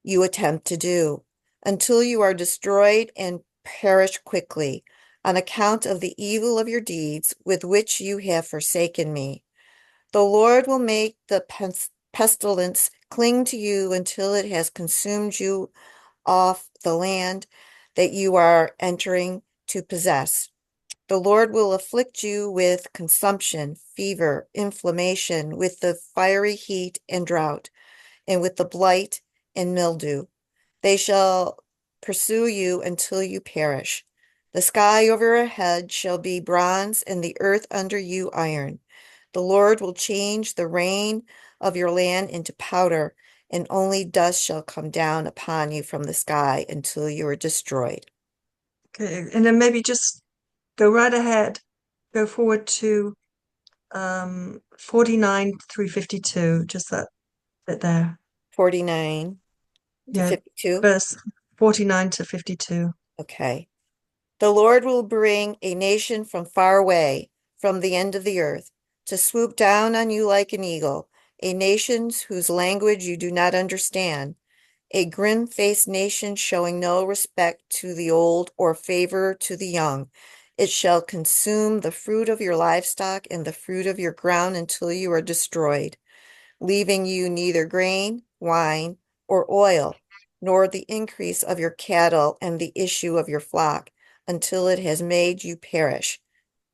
you attempt to do, until you are destroyed and perish quickly on account of the evil of your deeds with which you have forsaken me. The Lord will make the pestilence cling to you until it has consumed you off the land that you are entering to possess. The Lord will afflict you with consumption, fever, inflammation, with the fiery heat and drought, and with the blight and mildew. They shall pursue you until you perish. The sky over your head shall be bronze, and the earth under you iron. The Lord will change the rain of your land into powder, and only dust shall come down upon you from the sky until you are destroyed. Okay, and then maybe just go right ahead, go forward to 49 through 52, just that bit there. 49 to Yeah, 52. verse 49 to 52. Okay. The Lord will bring a nation from far away, from the end of the earth, to swoop down on you like an eagle, a nation whose language you do not understand, a grim-faced nation showing no respect to the old or favor to the young. It shall consume the fruit of your livestock and the fruit of your ground until you are destroyed, leaving you neither grain, wine, or oil, nor the increase of your cattle and the issue of your flock, until it has made you perish.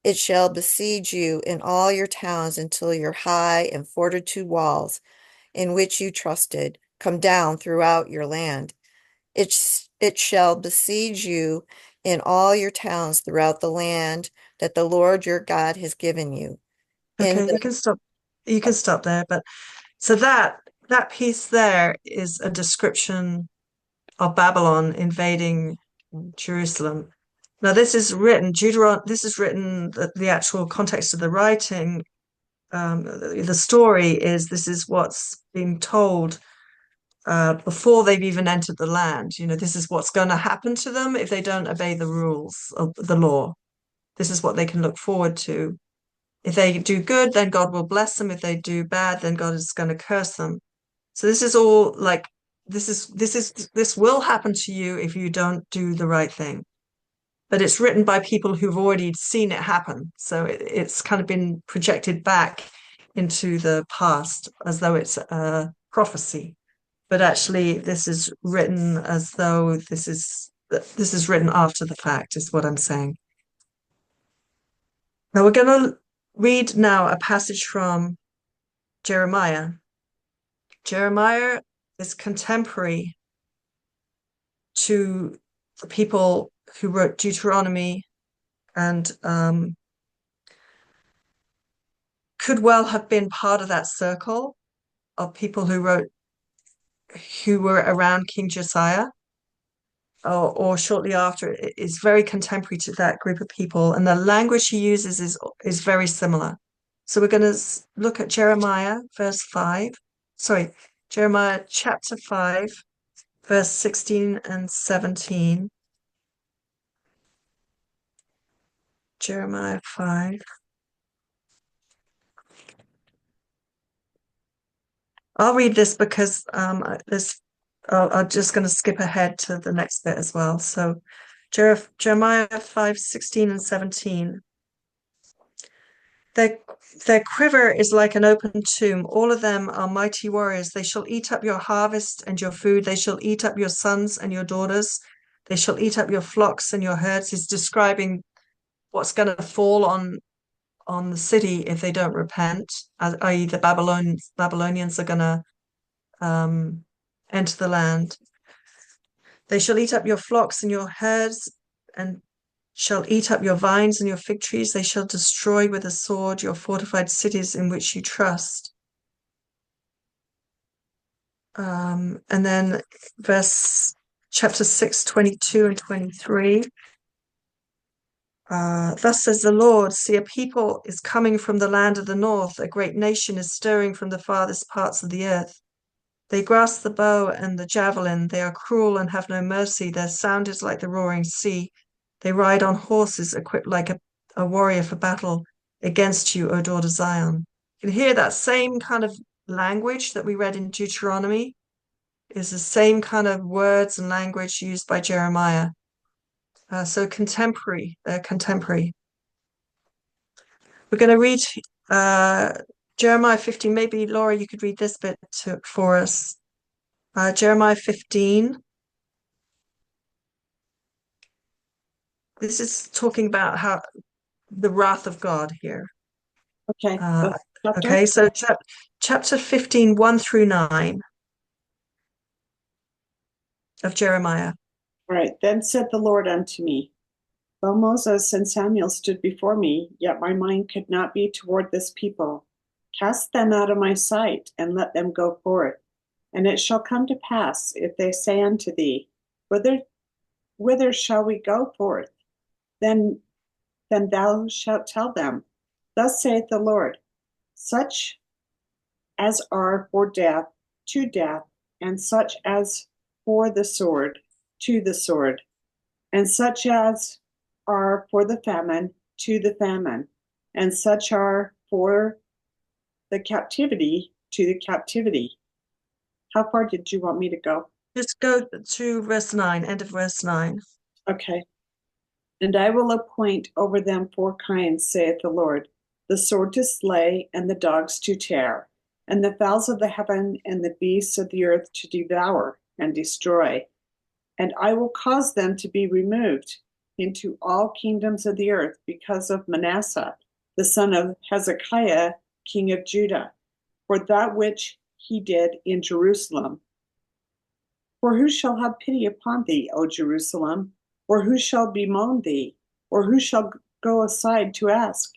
It shall besiege you in all your towns until your high and fortitude walls, in which you trusted, come down throughout your land. It shall besiege you in all your towns throughout the land that the Lord your God has given you. In Okay, the you can stop there. But so that piece there is a description of Babylon invading Jerusalem. Now, this is written, the actual context of the writing, the story is this is what's being told before they've even entered the land. You know, this is what's going to happen to them if they don't obey the rules of the law. This is what they can look forward to. If they do good, then God will bless them. If they do bad, then God is going to curse them. So this is all like this will happen to you if you don't do the right thing. But it's written by people who've already seen it happen. So it's kind of been projected back into the past as though it's a prophecy. But actually, this is written as though this is written after the fact, is what I'm saying. Now we're going to read now a passage from Jeremiah. Jeremiah is contemporary to the people who wrote Deuteronomy and could well have been part of that circle of people who were around King Josiah. or shortly after. Is very contemporary to that group of people, and the language he uses is very similar. So we're going to look at Jeremiah verse 5. Sorry, Jeremiah chapter 5, verse 16 and 17. Jeremiah 5. I'll read this because I'm just going to skip ahead to the next bit as well. So Jeremiah 5, 16 and 17. Their, their quiver is like an open tomb. All of them are mighty warriors. They shall eat up your harvest and your food. They shall eat up your sons and your daughters. They shall eat up your flocks and your herds. He's describing what's going to fall on the city if they don't repent, i.e., the Babylonians are going to enter the land. They shall eat up your flocks and your herds, and shall eat up your vines and your fig trees. They shall destroy with a sword your fortified cities in which you trust. And then chapter 6, 22 and 23. Thus says the Lord, see, a people is coming from the land of the north. A great nation is stirring from the farthest parts of the earth. They grasp the bow and the javelin. They are cruel and have no mercy. Their sound is like the roaring sea. They ride on horses equipped like a warrior for battle against you, O daughter Zion. You can hear that same kind of language that we read in Deuteronomy is the same kind of words and language used by Jeremiah. So contemporary, contemporary. We're going to read Jeremiah 15. Maybe Laura, you could read this bit for us. Jeremiah 15. This is talking about how the wrath of God here. Okay. Okay, so chapter 15, 1 through 9 of Jeremiah. All right. Then said the Lord unto me, though Moses and Samuel stood before me, yet my mind could not be toward this people. Cast them out of my sight, and let them go forth. And it shall come to pass, if they say unto thee, Whither shall we go forth? Then thou shalt tell them, Thus saith the Lord, such as are for death, to death, and such as for the sword, to the sword, and such as are for the famine, to the famine, and such are for the captivity, to the captivity. How far did you want me to go? Just go to verse 9, end of verse 9. Okay. And I will appoint over them 4 kinds, saith the Lord, the sword to slay, and the dogs to tear, and the fowls of the heaven and the beasts of the earth to devour and destroy. And I will cause them to be removed into all kingdoms of the earth because of Manasseh, the son of Hezekiah, king of Judah, for that which he did in Jerusalem. For who shall have pity upon thee, O Jerusalem? Or who shall bemoan thee? Or who shall go aside to ask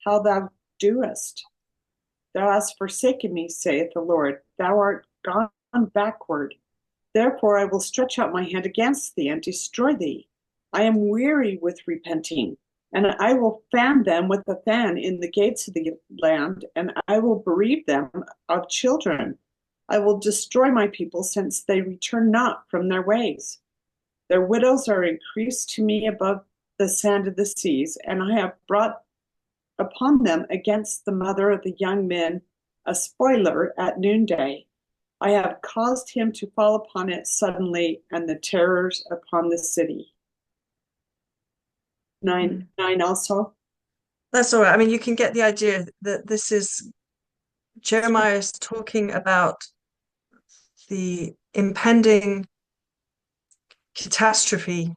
how thou doest? Thou hast forsaken me, saith the Lord. Thou art gone backward. Therefore I will stretch out my hand against thee and destroy thee. I am weary with repenting, and I will fan them with a fan in the gates of the land, and I will bereave them of children. I will destroy my people, since they return not from their ways. Their widows are increased to me above the sand of the seas, and I have brought upon them against the mother of the young men a spoiler at noonday. I have caused him to fall upon it suddenly, and the terrors upon the city. 9 also. That's all right. I mean, you can get the idea that this is Jeremiah is talking about the impending catastrophe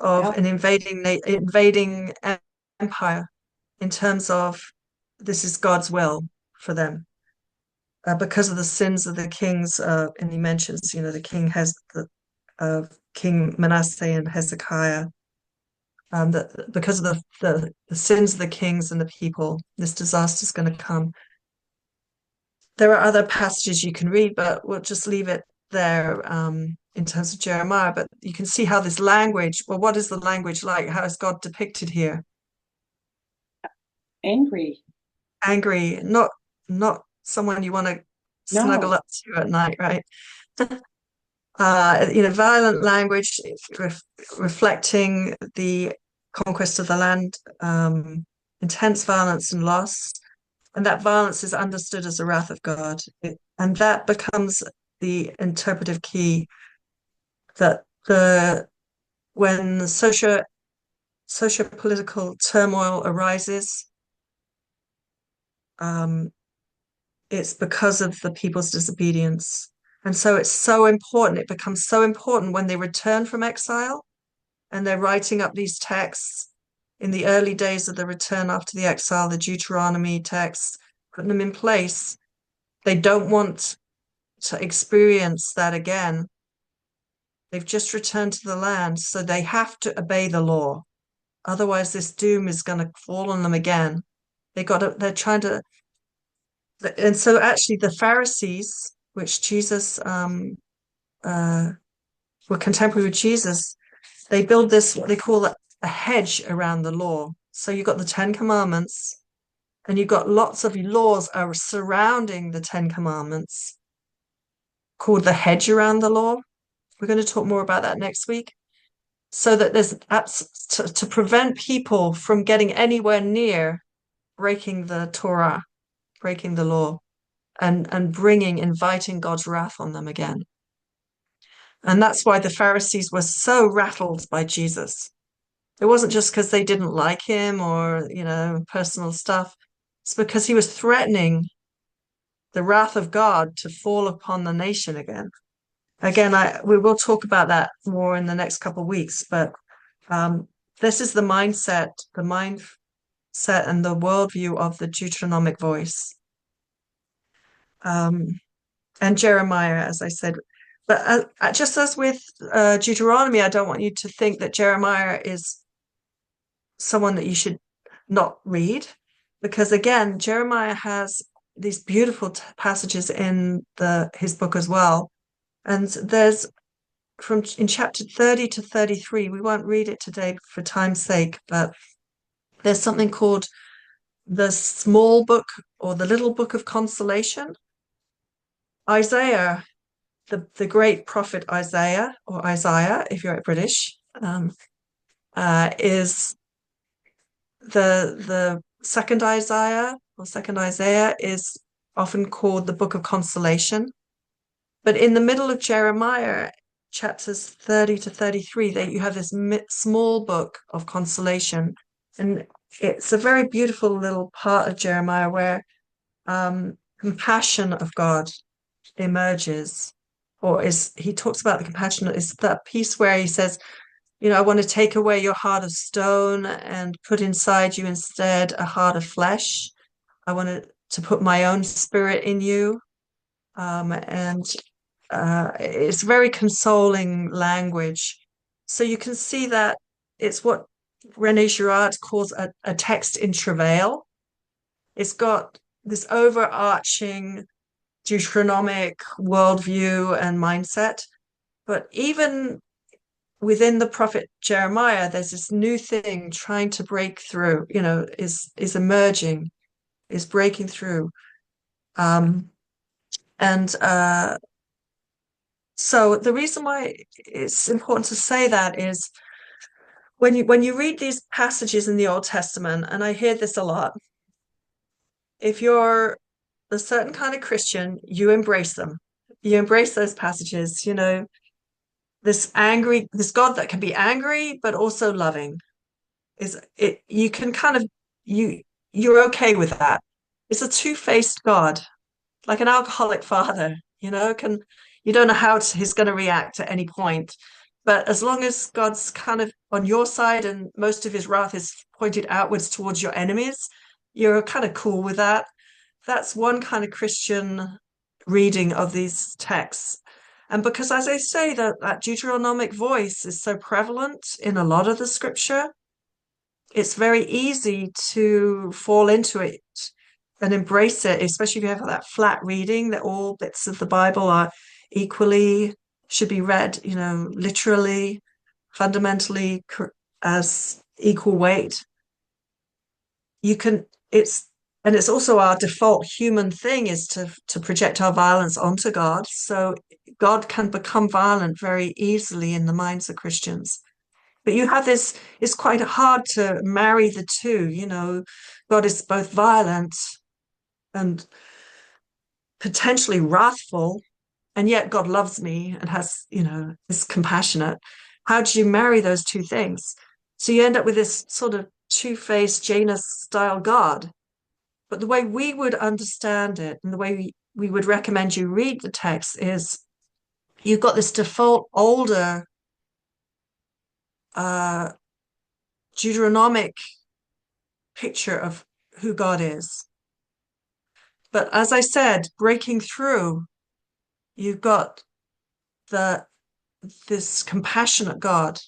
of an invading empire in terms of this is God's will for them. Because of the sins of the kings, and he mentions, the king has King Manasseh and Hezekiah, that because of the sins of the kings and the people, this disaster is going to come. There are other passages you can read, but we'll just leave it there. in terms of Jeremiah, but you can see how this language, well, what is the language like? How is God depicted here? Angry. Angry, not someone you want to snuggle No. up to at night, right? Violent language reflecting the conquest of the land, intense violence and loss, and that violence is understood as the wrath of God, and that becomes the interpretive key that when socio-political turmoil arises, it's because of the people's disobedience. And so it's so important. It becomes so important when they return from exile and they're writing up these texts in the early days of the return after the exile, the Deuteronomy texts, putting them in place. They don't want to experience that again. They've just returned to the land, so they have to obey the law. Otherwise, this doom is going to fall on them again. They're trying to, and so actually the Pharisees, which Jesus were contemporary with Jesus, they build this, what they call a hedge around the law. So you've got the Ten Commandments, and you've got lots of laws are surrounding the Ten Commandments called the hedge around the law. We're going to talk more about that next week. So that there's to prevent people from getting anywhere near breaking the Torah, breaking the law, and inviting God's wrath on them again. And that's why the Pharisees were so rattled by Jesus. It wasn't just because they didn't like him or, personal stuff. It's because he was threatening the wrath of God to fall upon the nation again. Again, we will talk about that more in the next couple of weeks, but this is the mindset and the worldview of the Deuteronomic voice. And Jeremiah, as I said. But just as with Deuteronomy, I don't want you to think that Jeremiah is someone that you should not read, because again, Jeremiah has these beautiful passages in his book as well. And there's in chapter 30 to 33, we won't read it today for time's sake, but there's something called the small book or the little book of consolation. Isaiah, the great prophet Isaiah, or Isaiah, if you're British, is the second Isaiah, or second Isaiah, is often called the book of consolation. But in the middle of Jeremiah, chapters 30 to 33, you have this small book of consolation. And it's a very beautiful little part of Jeremiah where compassion of God emerges, he talks about the compassion. It's that piece where he says, I want to take away your heart of stone and put inside you instead a heart of flesh. I want to put my own spirit in you. And it's very consoling language. So you can see that it's what René Girard calls a text in travail. It's got this overarching Deuteronomic worldview and mindset. But even within the prophet Jeremiah, there's this new thing trying to break through, is emerging, is breaking through. So the reason why it's important to say that is when you read these passages in the Old Testament, and I hear this a lot, if you're a certain kind of Christian, you embrace them. You embrace those passages, this God that can be angry, but also loving. You can kind of, you're okay with that. It's a two-faced God, like an alcoholic father, you don't know how he's going to react at any point. But as long as God's kind of on your side and most of his wrath is pointed outwards towards your enemies, you're kind of cool with that. That's one kind of Christian reading of these texts. And because, as I say, that Deuteronomic voice is so prevalent in a lot of the scripture, it's very easy to fall into it and embrace it, especially if you have that flat reading that all bits of the Bible are equally should be read, literally, fundamentally as equal weight. You can, and it's also our default human thing is to project our violence onto God. So God can become violent very easily in the minds of Christians. But you have this, it's quite hard to marry the two. God is both violent and potentially wrathful, and yet God loves me and is compassionate. How do you marry those two things? So you end up with this sort of two-faced Janus style God. But the way we would understand it and the way we would recommend you read the text is you've got this default older uh, Deuteronomic picture of who God is. But as I said, breaking through, you've got this compassionate God,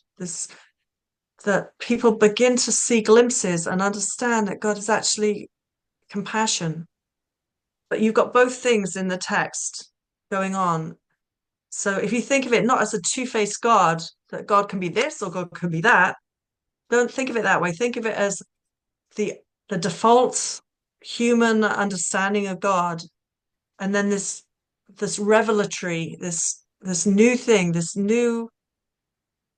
that people begin to see glimpses and understand that God is actually compassion. But you've got both things in the text going on. So if you think of it not as a two-faced God, that God can be this or God can be that, don't think of it that way. Think of it as the default human understanding of God, and then this revelatory, this new thing, this new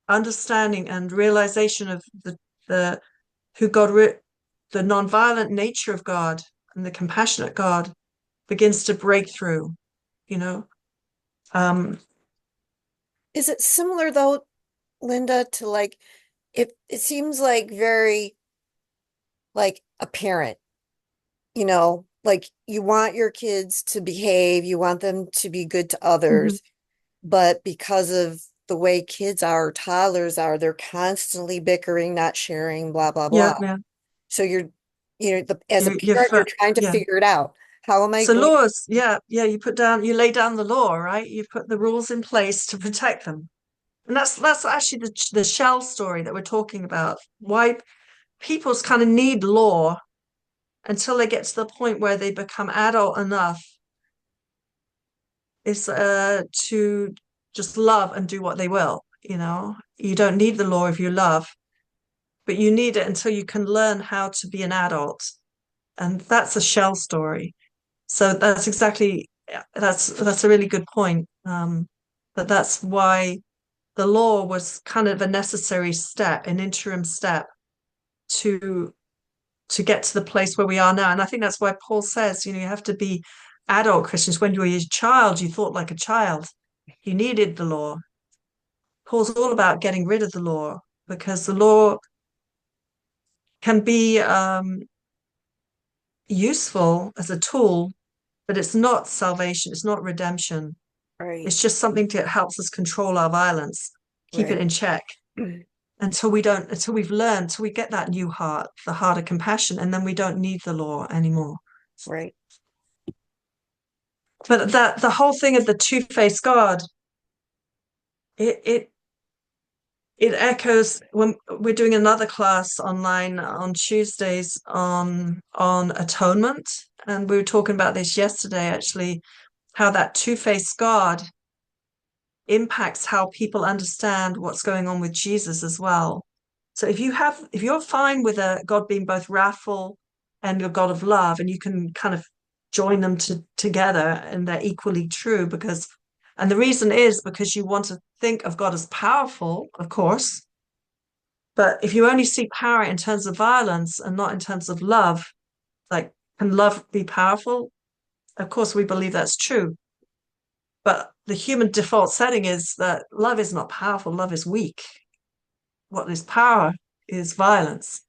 understanding and realization of the who God, the nonviolent nature of God and the compassionate God begins to break through, you know. Um, Is it similar though, Linda, to like it seems like very like a parent, like you want your kids to behave, you want them to be good to mhm. others, but because of the way kids are, toddlers are, they're constantly bickering, not sharing, blah, blah, Yeah, blah. yeah. So as a You're parent, you're trying to yeah. figure it out. How am I So going? laws, yeah, yeah. You lay down the law, right? You put the rules in place to protect them, and that's actually the shell story that we're talking about. Why people's kind of need law until they get to the point where they become adult enough is to just love and do what they will. You don't need the law if you love, but you need it until you can learn how to be an adult, and that's a shell story. So that's a really good point. But that's why the law was kind of a necessary step, an interim step to get to the place where we are now. And I think that's why Paul says, you have to be adult Christians. When you were a child, you thought like a child. You needed the law. Paul's all about getting rid of the law because the law can be useful as a tool, but it's not salvation. It's not redemption. Right, It's just something that helps us control our violence, keep it right, in check until we've learned, till we get that new heart, the heart of compassion, and then we don't need the law anymore. right. But that the whole thing of the two-faced God, it it it echoes when we're doing another class online on Tuesdays on atonement, and we were talking about this yesterday actually, how that two-faced God impacts how people understand what's going on with Jesus as well. So if you're fine with a God being both wrathful and a God of love, and you can kind of join them together and they're equally true and the reason is because you want to think of God as powerful, of course, but if you only see power in terms of violence and not in terms of love, like, can love be powerful? Of course, we believe that's true. But the human default setting is that love is not powerful, love is weak. What is power is violence.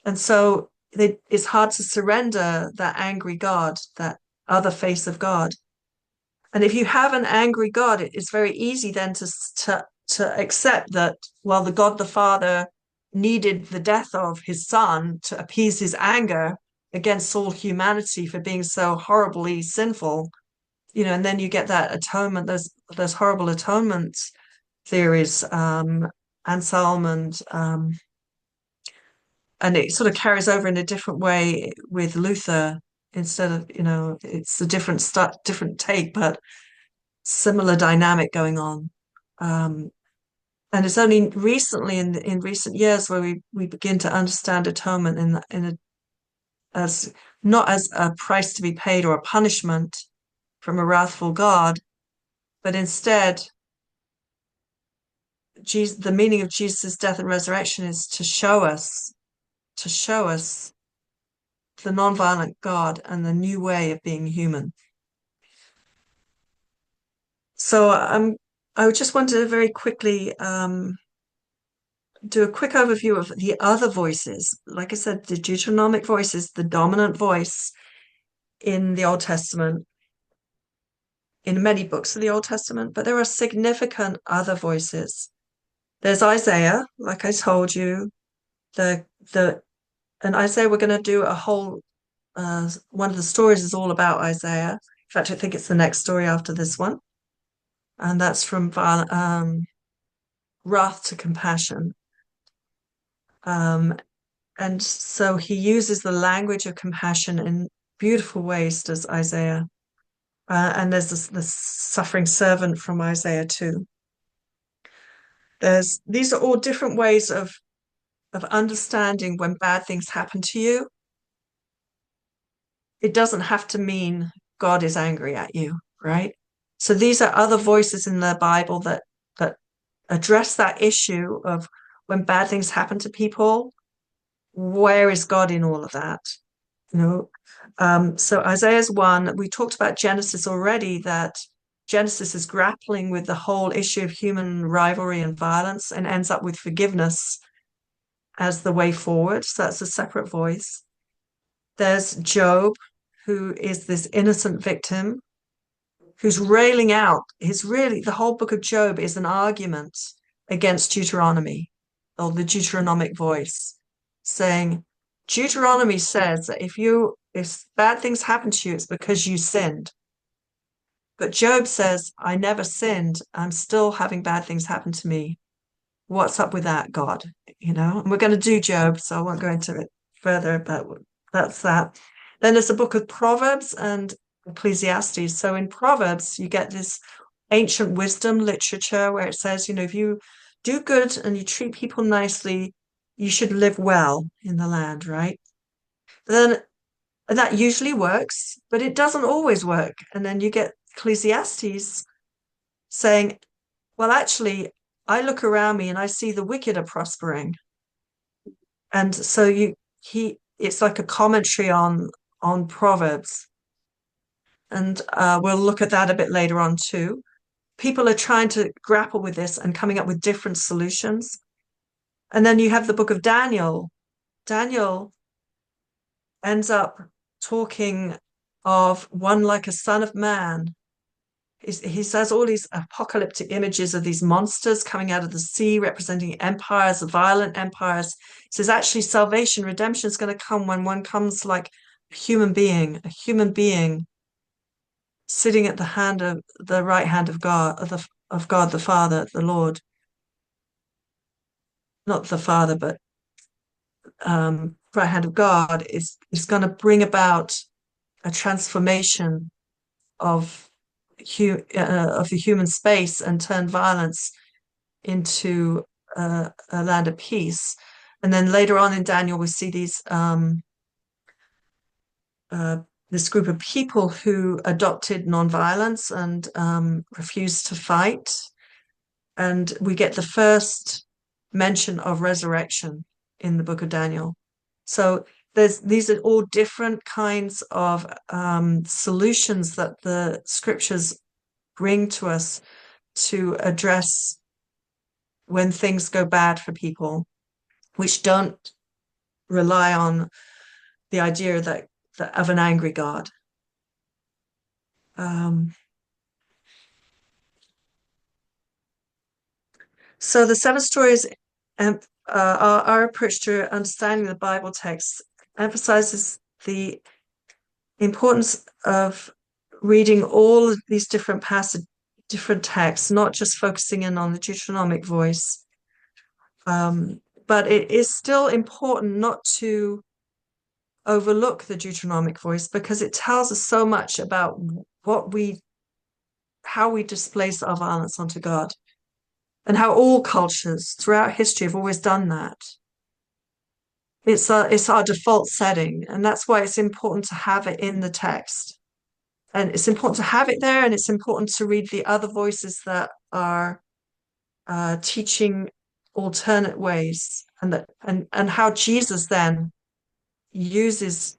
And so it's hard to surrender that angry God, that other face of God. And if you have an angry God, it's very easy then to accept that, well, the God the Father needed the death of his son to appease his anger against all humanity for being so horribly sinful. And then you get that atonement, those horrible atonement theories, Anselm and it sort of carries over in a different way with Luther. Instead of, it's a different take, but similar dynamic going on. And it's only recently in recent years where we begin to understand atonement as not as a price to be paid or a punishment from a wrathful God, but instead the meaning of Jesus' death and resurrection is to show us the nonviolent God and the new way of being human. So I just wanted to very quickly do a quick overview of the other voices. Like I said, the Deuteronomic voice is the dominant voice in the Old Testament, in many books of the Old Testament, but there are significant other voices. There's Isaiah, like I told you, and Isaiah, we're going to do a whole, one of the stories is all about Isaiah. In fact, I think it's the next story after this one. And that's from wrath to compassion. And so he uses the language of compassion in beautiful ways, does Isaiah. And there's the suffering servant from Isaiah too. These are all different ways of understanding when bad things happen to you. It doesn't have to mean God is angry at you, right? So these are other voices in the Bible that address that issue of when bad things happen to people. Where is God in all of that? So Isaiah's one. We talked about Genesis already, that Genesis is grappling with the whole issue of human rivalry and violence and ends up with forgiveness as the way forward. So that's a separate voice. There's Job, who is this innocent victim who's railing out. The whole book of Job is an argument against Deuteronomy, or the Deuteronomic voice, saying Deuteronomy says that if bad things happen to you, it's because you sinned. But Job says, I never sinned. I'm still having bad things happen to me. What's up with that, God? And we're going to do Job, so I won't go into it further, but that's that. Then there's a book of Proverbs and Ecclesiastes. So in Proverbs, you get this ancient wisdom literature where it says, if you do good and you treat people nicely, you should live well in the land, right? Then that usually works, but it doesn't always work. And then you get Ecclesiastes saying, well, actually, I look around me and I see the wicked are prospering. And so it's like a commentary on Proverbs. And we'll look at that a bit later on too. People are trying to grapple with this and coming up with different solutions. And then you have the book of Daniel. Daniel ends up talking of one like a son of man. He says all these apocalyptic images of these monsters coming out of the sea, representing empires, violent empires. He says actually salvation, redemption is going to come when one comes like a human being sitting at the right hand of God, of God the Father, the Lord. Not the Father, but right hand of God is going to bring about a transformation of the human space and turn violence into a land of peace. And then later on in Daniel, we see this group of people who adopted nonviolence and refused to fight. And we get the first mention of resurrection in the book of Daniel. So these are all different kinds of solutions that the scriptures bring to us to address when things go bad for people, which don't rely on the idea of an angry God. So the seven stories and our approach to understanding the Bible text emphasizes the importance of reading all of these different different texts, not just focusing in on the Deuteronomic voice. But it is still important not to overlook the Deuteronomic voice because it tells us so much about how we displace our violence onto God. and how all cultures throughout history have always done that. It's our default setting, and that's why it's important to have it in the text. And it's important to have it there, and it's important to read the other voices that are teaching alternate ways, and how Jesus then uses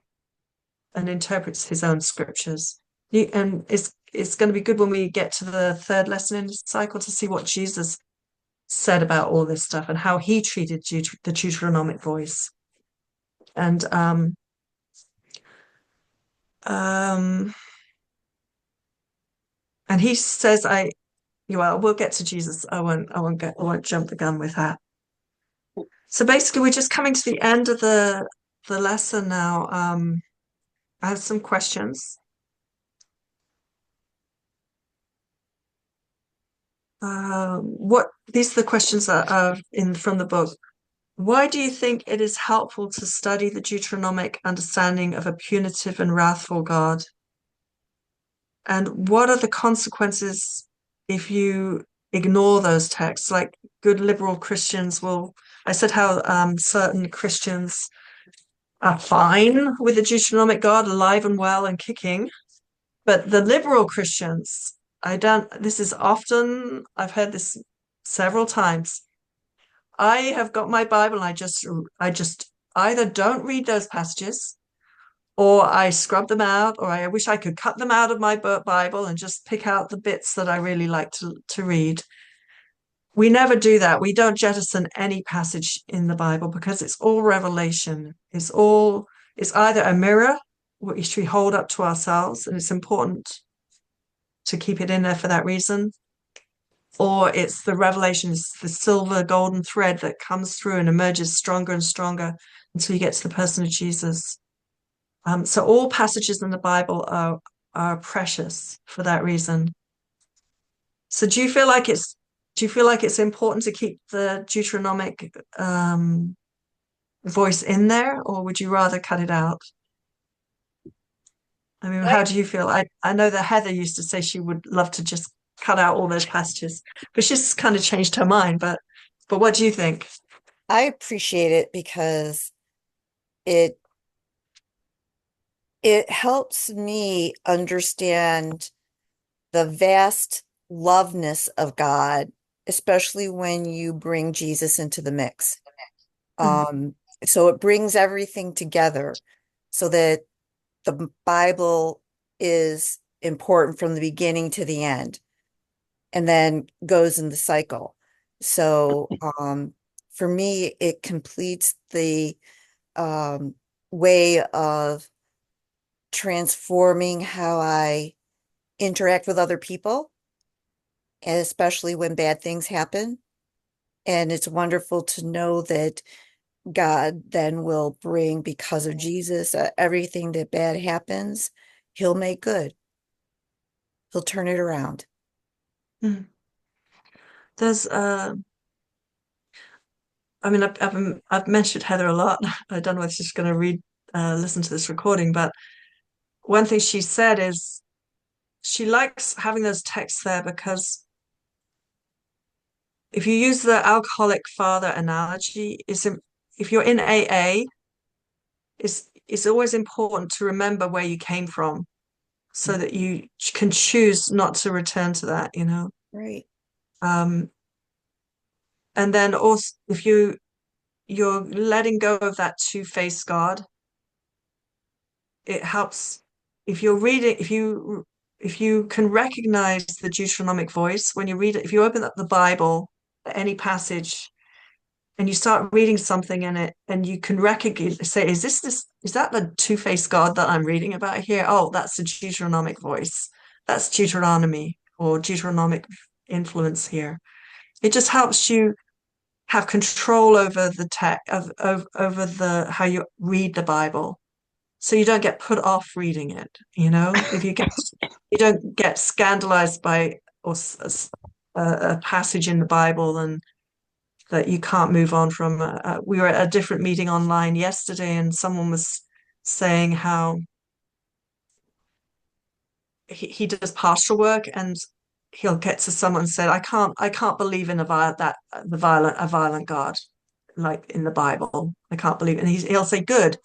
and interprets his own scriptures. And it's going to be good when we get to the third lesson in the cycle to see what Jesus said about all this stuff and how he treated the Deuteronomic voice. And um, and he says, well, we'll get to Jesus. I won't jump the gun with that. So basically, we're just coming to the end of the lesson now. I have some questions. What these are the questions that are in from the book. Why do you think it is helpful to study the Deuteronomic understanding of a punitive and wrathful God? And what are the consequences if you ignore those texts? Like good liberal Christians will, I said how certain Christians are fine with the Deuteronomic God, alive and well and kicking. But the liberal Christians, this is often, I've heard this several times. I have got my Bible and I just either don't read those passages or I scrub them out, or I wish I could cut them out of my Bible and just pick out the bits that I really like to read. We never do that. We don't jettison any passage in the Bible because it's all revelation. It's either a mirror which we hold up to ourselves, and it's important to keep it in there for that reason, or it's the revelation, it's the silver golden thread that comes through and emerges stronger and stronger until you get to the person of Jesus. So all passages in the Bible are precious for that reason. So do you feel like it's important to keep the Deuteronomic voice in there, or would you rather cut it out? I mean, how do you feel? I know that Heather used to say she would love to just cut out all those passages, but she's kind of changed her mind. But what do you think? I appreciate it because it helps me understand the vast loveness of God, especially when you bring Jesus into the mix. So it brings everything together so that the Bible is important from the beginning to the end and then goes in the cycle. So for me, it completes the way of transforming how I interact with other people, and especially when bad things happen. And it's wonderful to know that God then will bring, because of Jesus, everything that bad happens, he'll make good. He'll turn it around. Mm. There's I mean, I've mentioned Heather a lot. I don't know if she's going to listen to this recording, but one thing she said is she likes having those texts there because if you use the alcoholic father analogy, if you're in AA, it's always important to remember where you came from so that you can choose not to return to that, you know. Right. And then also if you're letting go of that two-faced God, it helps if you're reading, if you can recognize the Deuteronomic voice when you read it, if you open up the Bible, any passage, and you start reading something in it, and you can recognize, say, is that the two-faced God that I'm reading about here? Oh, that's the Deuteronomic voice. That's Deuteronomy or Deuteronomic influence here. It just helps you have control over the text over the how you read the Bible, so you don't get put off reading it. You know, if you don't get scandalized by a passage in the Bible and that you can't move on from. We were at a different meeting online yesterday, and someone was saying how he does pastoral work, and he'll get to someone and say, I can't believe in a violent God like in the Bible. I can't believe, and he'll say, good,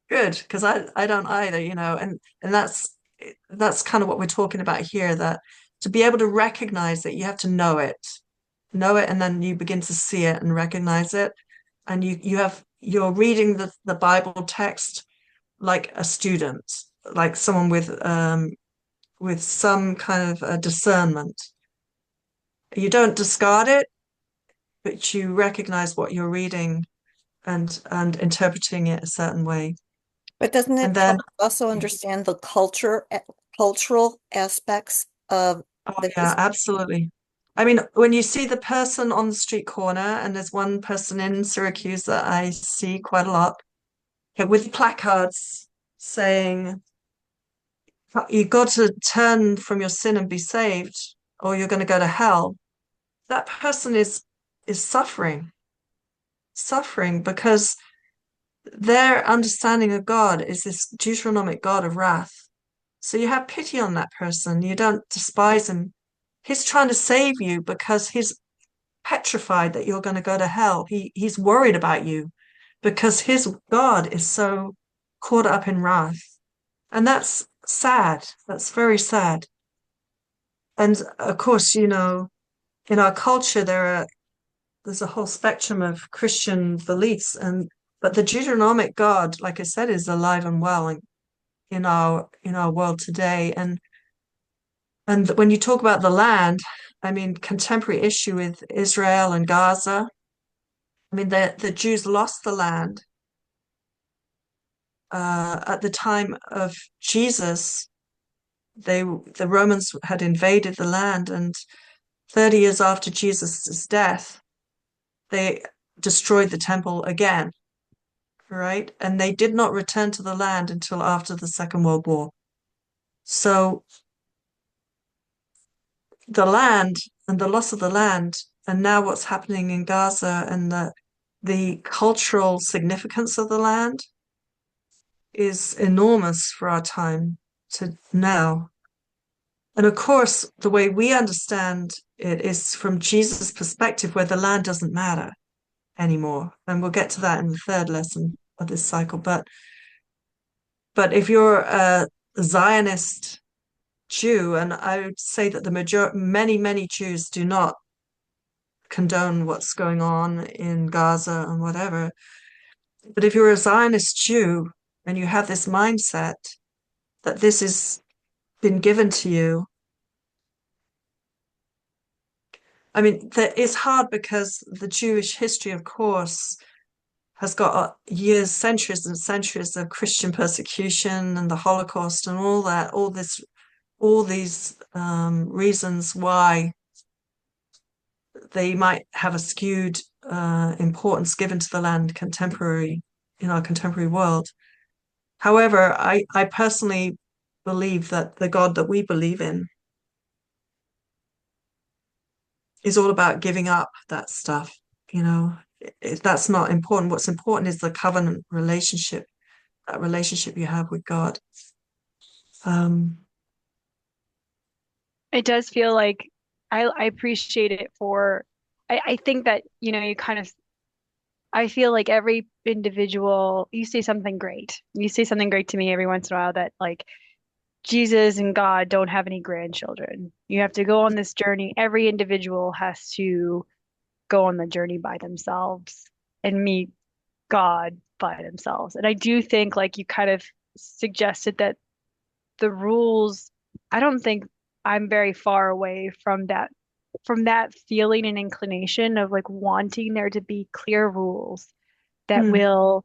because I don't either, and that's kind of what we're talking about here, that to be able to recognize that you have to know it, and then you begin to see it and recognize it, and you're reading the Bible text like a student, like someone with some kind of a discernment. You don't discard it, but you recognize what you're reading and interpreting it a certain way. But doesn't And it help then, also understand the cultural aspects of oh the yeah, history? absolutely. I mean, when you see the person on the street corner, and there's one person in Syracuse that I see quite a lot, with placards saying, "You've got to turn from your sin and be saved, or you're going to go to hell." That person is suffering because their understanding of God is this Deuteronomic God of wrath. So you have pity on that person. You don't despise him. He's trying to save you because he's petrified that you're going to go to hell. He's worried about you because his God is so caught up in wrath. And that's sad. That's very sad. And of course, in our culture there's a whole spectrum of Christian beliefs, but the Deuteronomic God, like I said, is alive and well in our world today. And when you talk about the land, I mean, contemporary issue with Israel and Gaza. I mean, the Jews lost the land at the time of Jesus. The Romans had invaded the land, and 30 years after Jesus' death, they destroyed the temple again, right? And they did not return to the land until after the Second World War. So the land and the loss of the land, and now what's happening in Gaza, and the cultural significance of the land is enormous for our time to now. And of course, the way we understand it is from Jesus' perspective, where the land doesn't matter anymore. And we'll get to that in the third lesson of this cycle. But if you're a Zionist Jew, and I would say that many Jews do not condone what's going on in Gaza and whatever. But if you're a Zionist Jew and you have this mindset that this has been given to you, I mean, it's hard because the Jewish history, of course, has got years, centuries and centuries of Christian persecution and the Holocaust and all that, all these reasons why they might have a skewed importance given to the land in our contemporary world. However, I personally believe that the God that we believe in is all about giving up that stuff. That's not important. What's important is the covenant relationship, that relationship you have with God. Um, It does feel like I appreciate it for I think that, you kind of I feel like every individual, you say something great. You say something great to me every once in a while that like Jesus and God don't have any grandchildren. You have to go on this journey. Every individual has to go on the journey by themselves and meet God by themselves. And I do think, like you kind of suggested, that the rules, I don't think I'm very far away from that feeling and inclination of like wanting there to be clear rules that hmm. will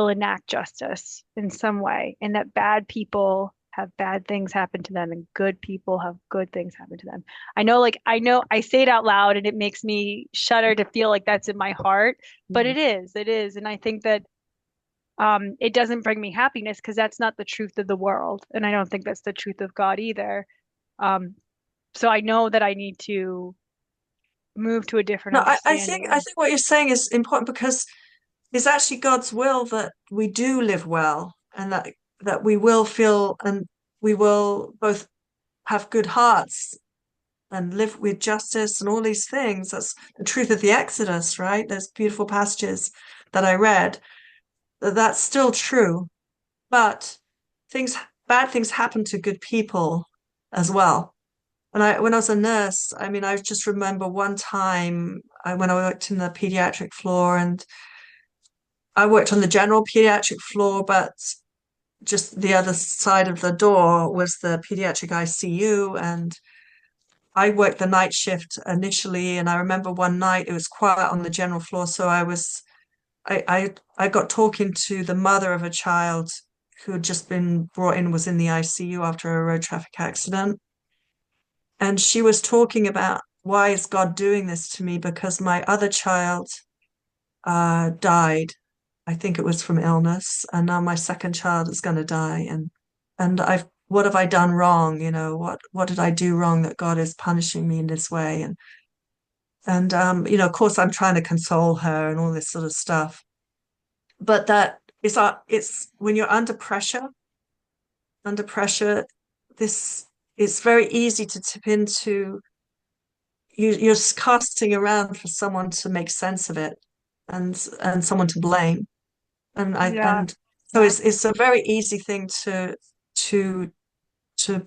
enact justice in some way, and that bad people have bad things happen to them and good people have good things happen to them. I know I say it out loud and it makes me shudder to feel like that's in my heart, but it is. And I think that it doesn't bring me happiness because that's not the truth of the world. And I don't think that's the truth of God either. Um, so I know that I need to move to a different No, I think understanding. what you're saying is important because it's actually God's will that we do live well, and that we will feel, and we will both have good hearts and live with justice and all these things. That's the truth of the Exodus, right? Those beautiful passages that I read. That's still true, but things, bad things happen to good people as well. And when I was a nurse, I mean, I just remember one time when I worked in the pediatric floor, and I worked on the general pediatric floor, but just the other side of the door was the pediatric ICU. And I worked the night shift initially, and I remember one night it was quiet on the general floor, so I got talking to the mother of a child who had just been brought in, was in the ICU after a road traffic accident. And she was talking about, why is God doing this to me? Because my other child died. I think it was from illness, and now my second child is going to die. And what have I done wrong? What did I do wrong that God is punishing me in this way? And of course, I'm trying to console her and all this sort of stuff. But that is it's when you're under pressure, this it's very easy to tip into you're casting around for someone to make sense of it, and someone to blame. Yeah. And so Yeah. it's a very easy thing to to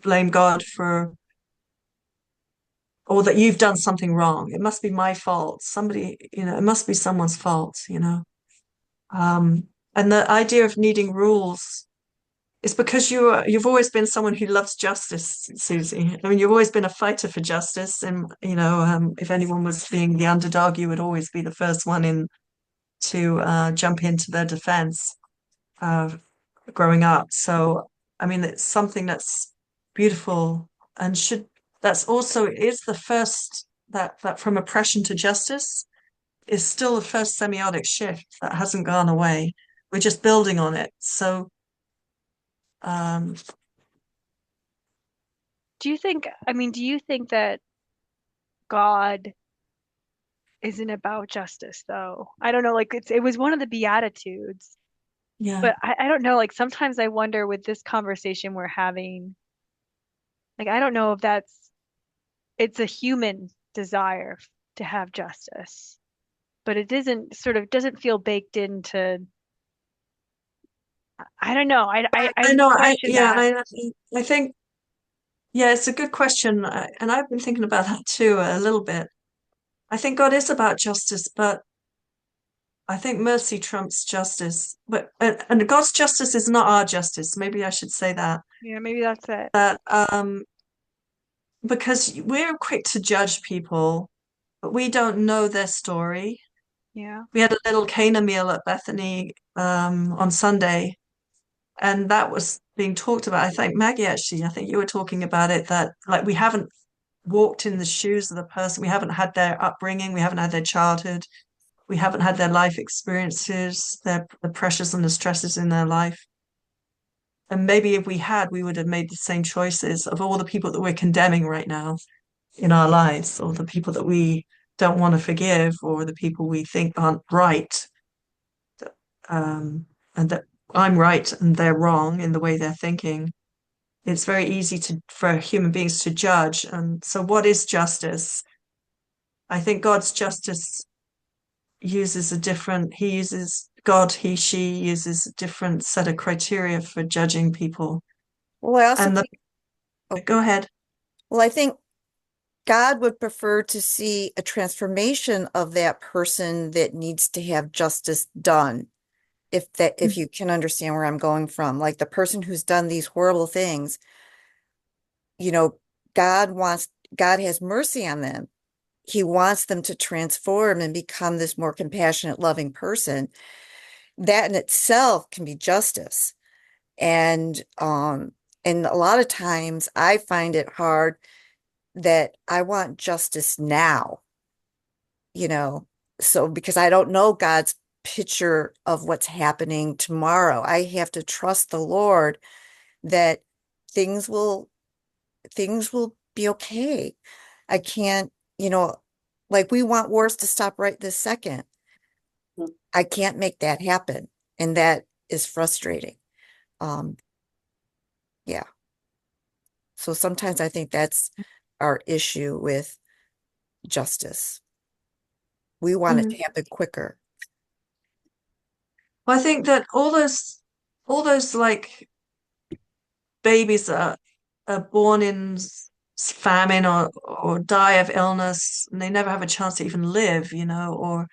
blame God for, or that you've done something wrong. It must be my fault. It must be someone's fault. And the idea of needing rules is because you've always been someone who loves justice, Susie. I mean, you've always been a fighter for justice, and if anyone was being the underdog, you would always be the first one in to jump into their defense uh, growing up. So, I mean, it's something that's beautiful and that's also is the first that from oppression to justice is still the first semiotic shift that hasn't gone away. We're just building on it. So, um, Do you think that God isn't about justice though? I don't know, like it was one of the Beatitudes, yeah. but I don't know, like sometimes I wonder with this conversation we're having, like I don't know if it's a human desire to have justice, but it isn't sort of doesn't feel baked into, I don't know. I I know. question that. I think, yeah, it's a good question. And I've been thinking about that too a little bit. I think God is about justice, but I think mercy trumps justice. And God's justice is not our justice. Maybe I should say that. Yeah, maybe that's it. That Because we're quick to judge people, but we don't know their story. Yeah. We had a little Cana meal at Bethany on Sunday, and that was being talked about. I think Maggie, actually, I think you were talking about it, that like we haven't walked in the shoes of the person, we haven't had their upbringing, we haven't had their childhood, we haven't had their life experiences, the pressures and the stresses in their life. And maybe if we had, we would have made the same choices of all the people that we're condemning right now in our lives, or the people that we don't want to forgive, or the people we think aren't right. And that I'm right and they're wrong in the way they're thinking. It's very easy for human beings to judge. And so, what is justice? I think God's justice he, she uses a different set of criteria for judging people. Well, I also And think, oh, go ahead. well, I think God would prefer to see a transformation of that person that needs to have justice done. If you can understand where I'm going from, like the person who's done these horrible things, you know, God has mercy on them. He wants them to transform and become this more compassionate, loving person. That in itself can be justice. And a lot of times I find it hard that I want justice now, you know, so because I don't know God's picture of what's happening tomorrow. I have to trust the Lord that things will things will be okay. I can't, like we want wars to stop right this second. I can't make that happen. And that is frustrating. Um, yeah. So sometimes I think our issue with justice. We want it Mm. to happen quicker. Well, I think that all those like babies that are born in famine or die of illness and they never have a chance to even live, or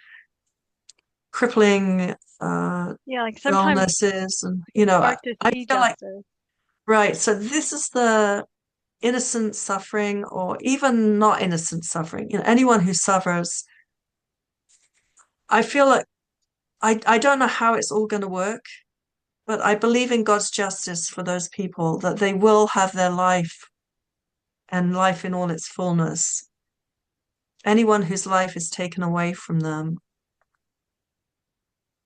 crippling Yeah, like sometimes illnesses, and hard to I see feel like, justice. right, so this is the innocent suffering, or even not innocent suffering, anyone who suffers. I feel like I don't know how it's all going to work, but I believe in God's justice for those people, that they will have their life and life in all its fullness. Anyone whose life is taken away from them,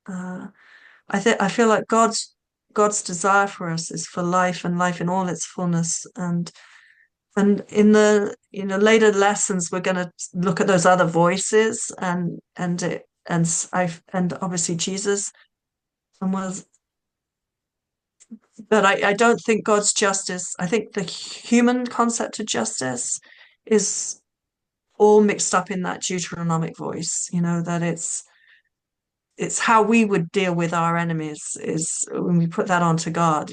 uh, I feel like God's desire for us is for life, and life in all its fullness. And in the later lessons, we're going to look at those other voices, and obviously Jesus, and was. But I don't think God's justice. I think the human concept of justice is all mixed up in that Deuteronomic voice. That it's how we would deal with our enemies is when we put that onto God.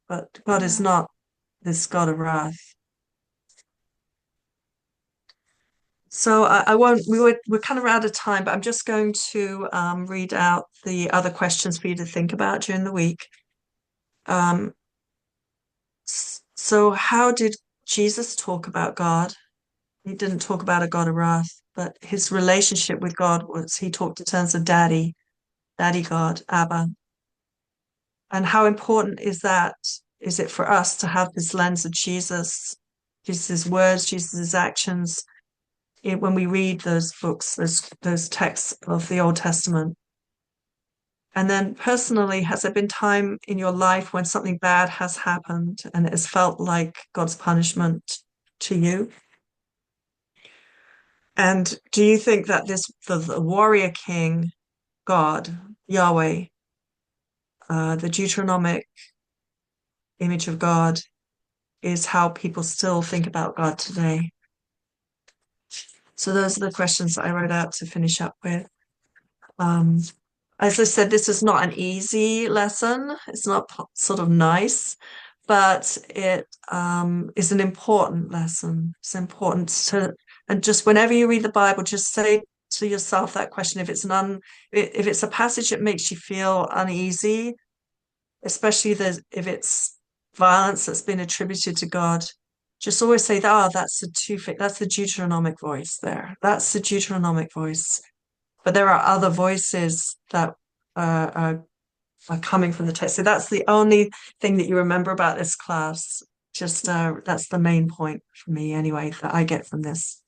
But God is Yeah. not this God of wrath. So I won't. We're kind of out of time, but I'm just going to read out the other questions for you to think about during the week. Um, so how did Jesus talk about God? He didn't talk about a God of wrath, but his relationship with God was he talked in terms of Daddy, Daddy God, Abba. And how important is that? Is it for us to have this lens of Jesus, Jesus' words, Jesus' actions, when we read those books, those texts of the Old Testament? And then personally, has there been time in your life when something bad has happened and it has felt like God's punishment to you? And do you think that the warrior king, God, Yahweh, the Deuteronomic image of God, is how people still think about God today? So those are the questions that I wrote out to finish up with. Um, as I said, this is not an easy lesson. It's not sort of nice, but it is an important lesson. It's important and just whenever you read the Bible, just say to yourself that question. If it's a passage that makes you feel uneasy, especially if it's violence that's been attributed to God, just always say that, that's the Deuteronomic voice there. That's the Deuteronomic voice. But there are other voices that are coming from the text. So that's the only thing that you remember about this class. Just that's the main point for me anyway that I get from this.